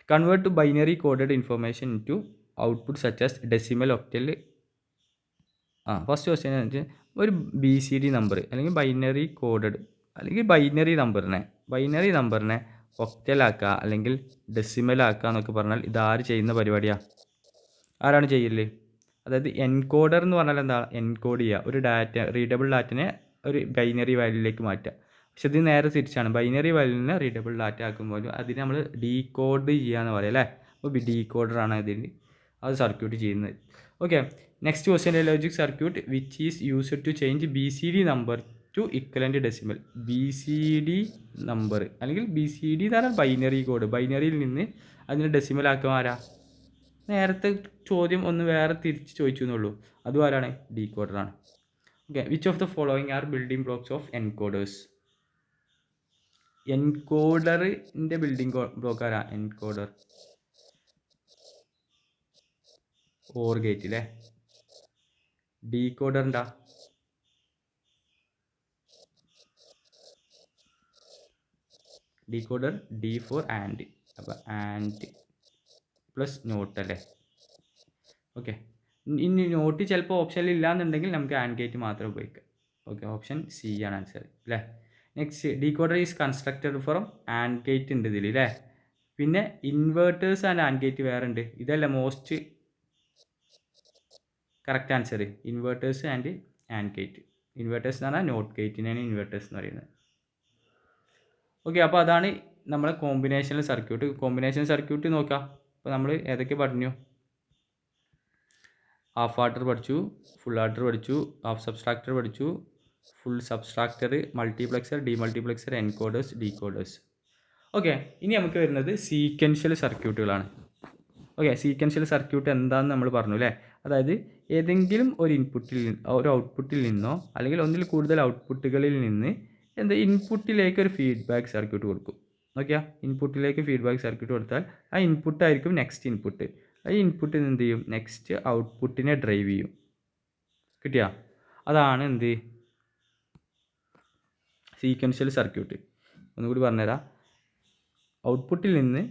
Speaker 1: convert to binary coded information into output such as decimal, octal. First question എന്ന് വെച്ചാൽ ഒരു BCD നമ്പർ അല്ലെങ്കിൽ ബൈനറി കോഡഡ് അല്ലെങ്കിൽ ബൈനറി നമ്പറിനെ ഒക്ടലാക്കുക അല്ലെങ്കിൽ ഡെസിമലാക്കുക എന്നൊക്കെ പറഞ്ഞാൽ ഇതാര് ചെയ്യുന്ന പരിപാടിയാണ്? ആരാണ് ചെയ്യല്? അതായത് എൻകോഡർ എന്ന് പറഞ്ഞാൽ എന്താ, എൻകോഡ് ചെയ്യുക, ഒരു ഡാറ്റ, റീഡബിൾ ഡാറ്റനെ ഒരു ബൈനറി വാല്യൂയിലേക്ക് മാറ്റുക. പക്ഷെ ഇത് നേരെ തിരിച്ചാണ്, ബൈനറി വാല്യൂവിനെ റീഡബിൾ ഡാറ്റ ആക്കുമ്പോൾ അതിന് നമ്മൾ ഡീകോഡ് ചെയ്യുക എന്ന് പറയാം അല്ലേ. അപ്പോൾ ഡീകോഡറാണ് ഇതിൽ അത് സർക്യൂട്ട് ചെയ്യുന്നത്. Okay, next question, logic circuit which is used to change BCD number to equivalent decimal. BCD number അല്ലെങ്കിൽ BCD എന്ന് പറഞ്ഞാൽ ബൈനറി കോഡ്, ബൈനറിയിൽ നിന്ന് അതിന് ഡെസിമൽ ആക്കുക ആരാ? നേരത്തെ ചോദ്യം ഒന്ന് വേറെ തിരിച്ച് ചോദിച്ചു എന്നുള്ളൂ, അതും ആരാണ്? ഡീകോഡറാണ്. Okay, which of the following are building blocks of encoders? എൻകോഡറിൻ്റെ ബിൽഡിംഗ് ബ്ലോക്ക് ആരാ? എൻകോഡർ ഓർ ഗേറ്റ് അല്ലേ. ഡീകോഡർ എന്താ? ഡീകോഡർ D ഫോർ ആൻഡ്, അപ്പോൾ ആൻഡ് പ്ലസ് നോട്ട് അല്ലേ. ഓക്കെ, ഇനി നോട്ട് ചിലപ്പോൾ ഓപ്ഷനിൽ ഇല്ലാന്നുണ്ടെങ്കിൽ നമുക്ക് ആൻഡ് ഗേറ്റ് മാത്രം ഉപയോഗിക്കാം. ഓക്കെ, ഓപ്ഷൻ C ആണ് ആൻസർ അല്ലേ. Next, decoder is constructed from and gate ഉണ്ട് ഇതിൽ അല്ലേ. പിന്നെ ഇൻവേർട്ടേഴ്സ് ആൻഡ് ആൻഡ് ഗേറ്റ് വേറെ ഉണ്ട്, ഇതല്ല most correct answer. Inverters and gate. Inverters എന്ന് പറഞ്ഞാൽ നോട്ട് ഗേറ്റിനാണ് ഇൻവേർട്ടേഴ്സ് എന്ന് പറയുന്നത്. ഓക്കെ, അപ്പോൾ അതാണ് നമ്മളെ കോമ്പിനേഷണൽ സർക്യൂട്ട് നോക്കാം. അപ്പോൾ നമ്മൾ ഏതൊക്കെ പറഞ്ഞു? ഹാഫ് ആഡർ പഠിച്ചു, ഫുൾ ആഡർ പഠിച്ചു, ഹാഫ് സബ്സ്ട്രാക്ടർ പഠിച്ചു, full subtractor, multiplexer, demultiplexer, encoders, decoders. Okay, ഇനി നമുക്ക് വരുന്നത് സീക്വൻഷ്യൽ സർക്യൂട്ടുകളാണ്. ഓക്കെ, സീക്വൻഷ്യൽ സർക്യൂട്ട് എന്താണെന്ന് നമ്മൾ പറഞ്ഞു അല്ലേ. അതായത് ഏതെങ്കിലും ഒരു ഔട്ട്പുട്ടിൽ നിന്നോ അല്ലെങ്കിൽ ഒന്നിൽ കൂടുതൽ ഔട്ട്പുട്ടുകളിൽ നിന്ന് ഇൻപുട്ടിലേക്ക് ഒരു ഫീഡ്ബാക്ക് സർക്യൂട്ട് കൊടുക്കും. നോക്കിയാൽ ഇൻപുട്ടിലേക്ക് ഫീഡ്ബാക്ക് സർക്യൂട്ട് കൊടുത്താൽ ആ ഇൻപുട്ടായിരിക്കും നെക്സ്റ്റ് ഇൻപുട്ട്. ആ ഇൻപുട്ടിൽ നിന്ന് എന്ത് ചെയ്യും? നെക്സ്റ്റ് ഔട്ട്പുട്ടിനെ ഡ്രൈവ് ചെയ്യും. കിട്ടിയാ? അതാണ് എന്ത് സീക്വൻഷ്യൽ സർക്യൂട്ട്. ഒന്നുകൂടി പറഞ്ഞുതരാം. ഔട്ട്പുട്ടിൽ നിന്ന്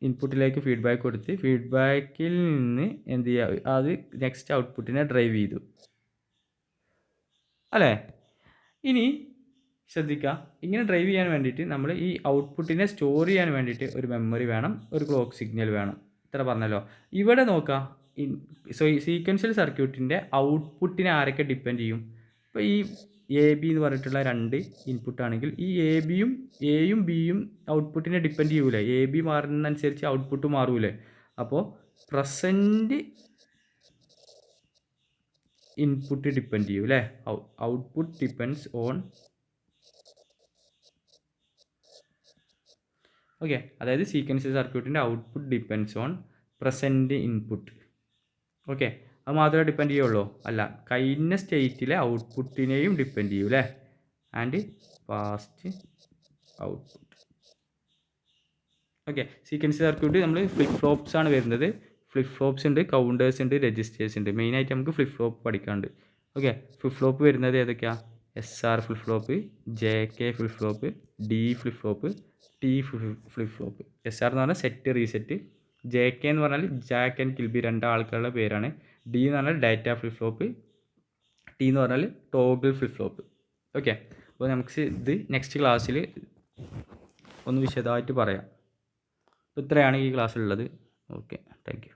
Speaker 1: ഇൻപുട്ടിലേക്ക് ഫീഡ്ബാക്ക് കൊടുത്ത് ഫീഡ്ബാക്കിൽ നിന്ന് എന്ത് ചെയ്യുക? അത് നെക്സ്റ്റ് ഔട്ട്പുട്ടിനെ ഡ്രൈവ് ചെയ്തു അല്ലേ. ഇനി ശ്രദ്ധിക്കുക, ഇങ്ങനെ ഡ്രൈവ് ചെയ്യാൻ വേണ്ടിയിട്ട് നമ്മൾ ഈ ഔട്ട്പുട്ടിനെ സ്റ്റോർ ചെയ്യാൻ വേണ്ടിയിട്ട് ഒരു മെമ്മറി വേണം, ഒരു ക്ലോക്ക് സിഗ്നൽ വേണം. ഇത്ര പറഞ്ഞല്ലോ. ഇവിടെ നോക്കാം, സീക്വൻഷ്യൽ സർക്യൂട്ടിൻ്റെ ഔട്ട്പുട്ടിനെ ആരൊക്കെ ഡിപ്പെൻഡ് ചെയ്യും? ഇപ്പോൾ ഈ AB എന്ന് പറഞ്ഞിട്ടുള്ള രണ്ട് ഇൻപുട്ടാണെങ്കിൽ ഈ എയും ബിയും ഔട്ട്പുട്ടിനെ ഡിപ്പെൻഡ് ചെയ്യൂലേ. AB മാറുന്നതനുസരിച്ച് ഔട്ട്പുട്ട് മാറൂലേ. അപ്പോൾ പ്രസൻറ്റ് ഇൻപുട്ട് ഡിപ്പെൻഡ് ചെയ്യും അല്ലേ? ഔട്ട്പുട്ട് ഡിപ്പെൻഡ്സ് ഓൺ ഓക്കെ, അതായത് സീക്വൻഷ്യൽ സർക്യൂട്ടിൻ്റെ output depends on present input. Okay, അത് മാത്രമേ ഡിപ്പെൻഡ് ചെയ്യുള്ളൂ? അല്ല, കഴിഞ്ഞ സ്റ്റേറ്റിലെ ഔട്ട്പുട്ടിനെയും ഡിപ്പെൻഡ് ചെയ്യും അല്ലേ? And past output. Okay, sequential circuit നമ്മൾ ഫ്ലിപ്പ് ഫ്ലോപ്സ് ആണ് വരുന്നത്. ഫ്ലിപ്പ് ഫ്ലോപ്സ് ഉണ്ട്, കൗണ്ടേഴ്സ് ഉണ്ട്, രജിസ്റ്റേഴ്സ് ഉണ്ട്. മെയിനായിട്ട് നമുക്ക് ഫ്ലിപ്പ് ഫ്ലോപ്പ് പഠിക്കാനുണ്ട്. ഓക്കെ, ഫ്ലിപ്പ് ഫ്ലോപ്പ് വരുന്നത് ഏതൊക്കെയാണ്? SR flip flop, JK flip flop, D flip flop, T flip flop. SR എന്ന് പറഞ്ഞാൽ സെറ്റ് റീസെറ്റ്, JK എന്ന് പറഞ്ഞാൽ ജാക്ക് ആൻഡ് കിൽബി, രണ്ടാൾക്കാരുടെ പേരാണ്. D എന്ന് പറഞ്ഞാൽ ഡാറ്റ ഫ്ലിപ്പ് ഫ്ലോപ്പ്, T എന്ന് പറഞ്ഞാൽ ടോഗിൾ ഫ്ലിപ്പ് ഫ്ലോപ്പ്. ഓക്കെ, അപ്പോൾ നമുക്ക് ഇത് നെക്സ്റ്റ് ക്ലാസ്സിൽ ഒന്ന് വിശദമായിട്ട് പറയാം. അപ്പോൾ ഇത്രയാണ് ഈ ക്ലാസ്സിലുള്ളത്. Okay, thank you.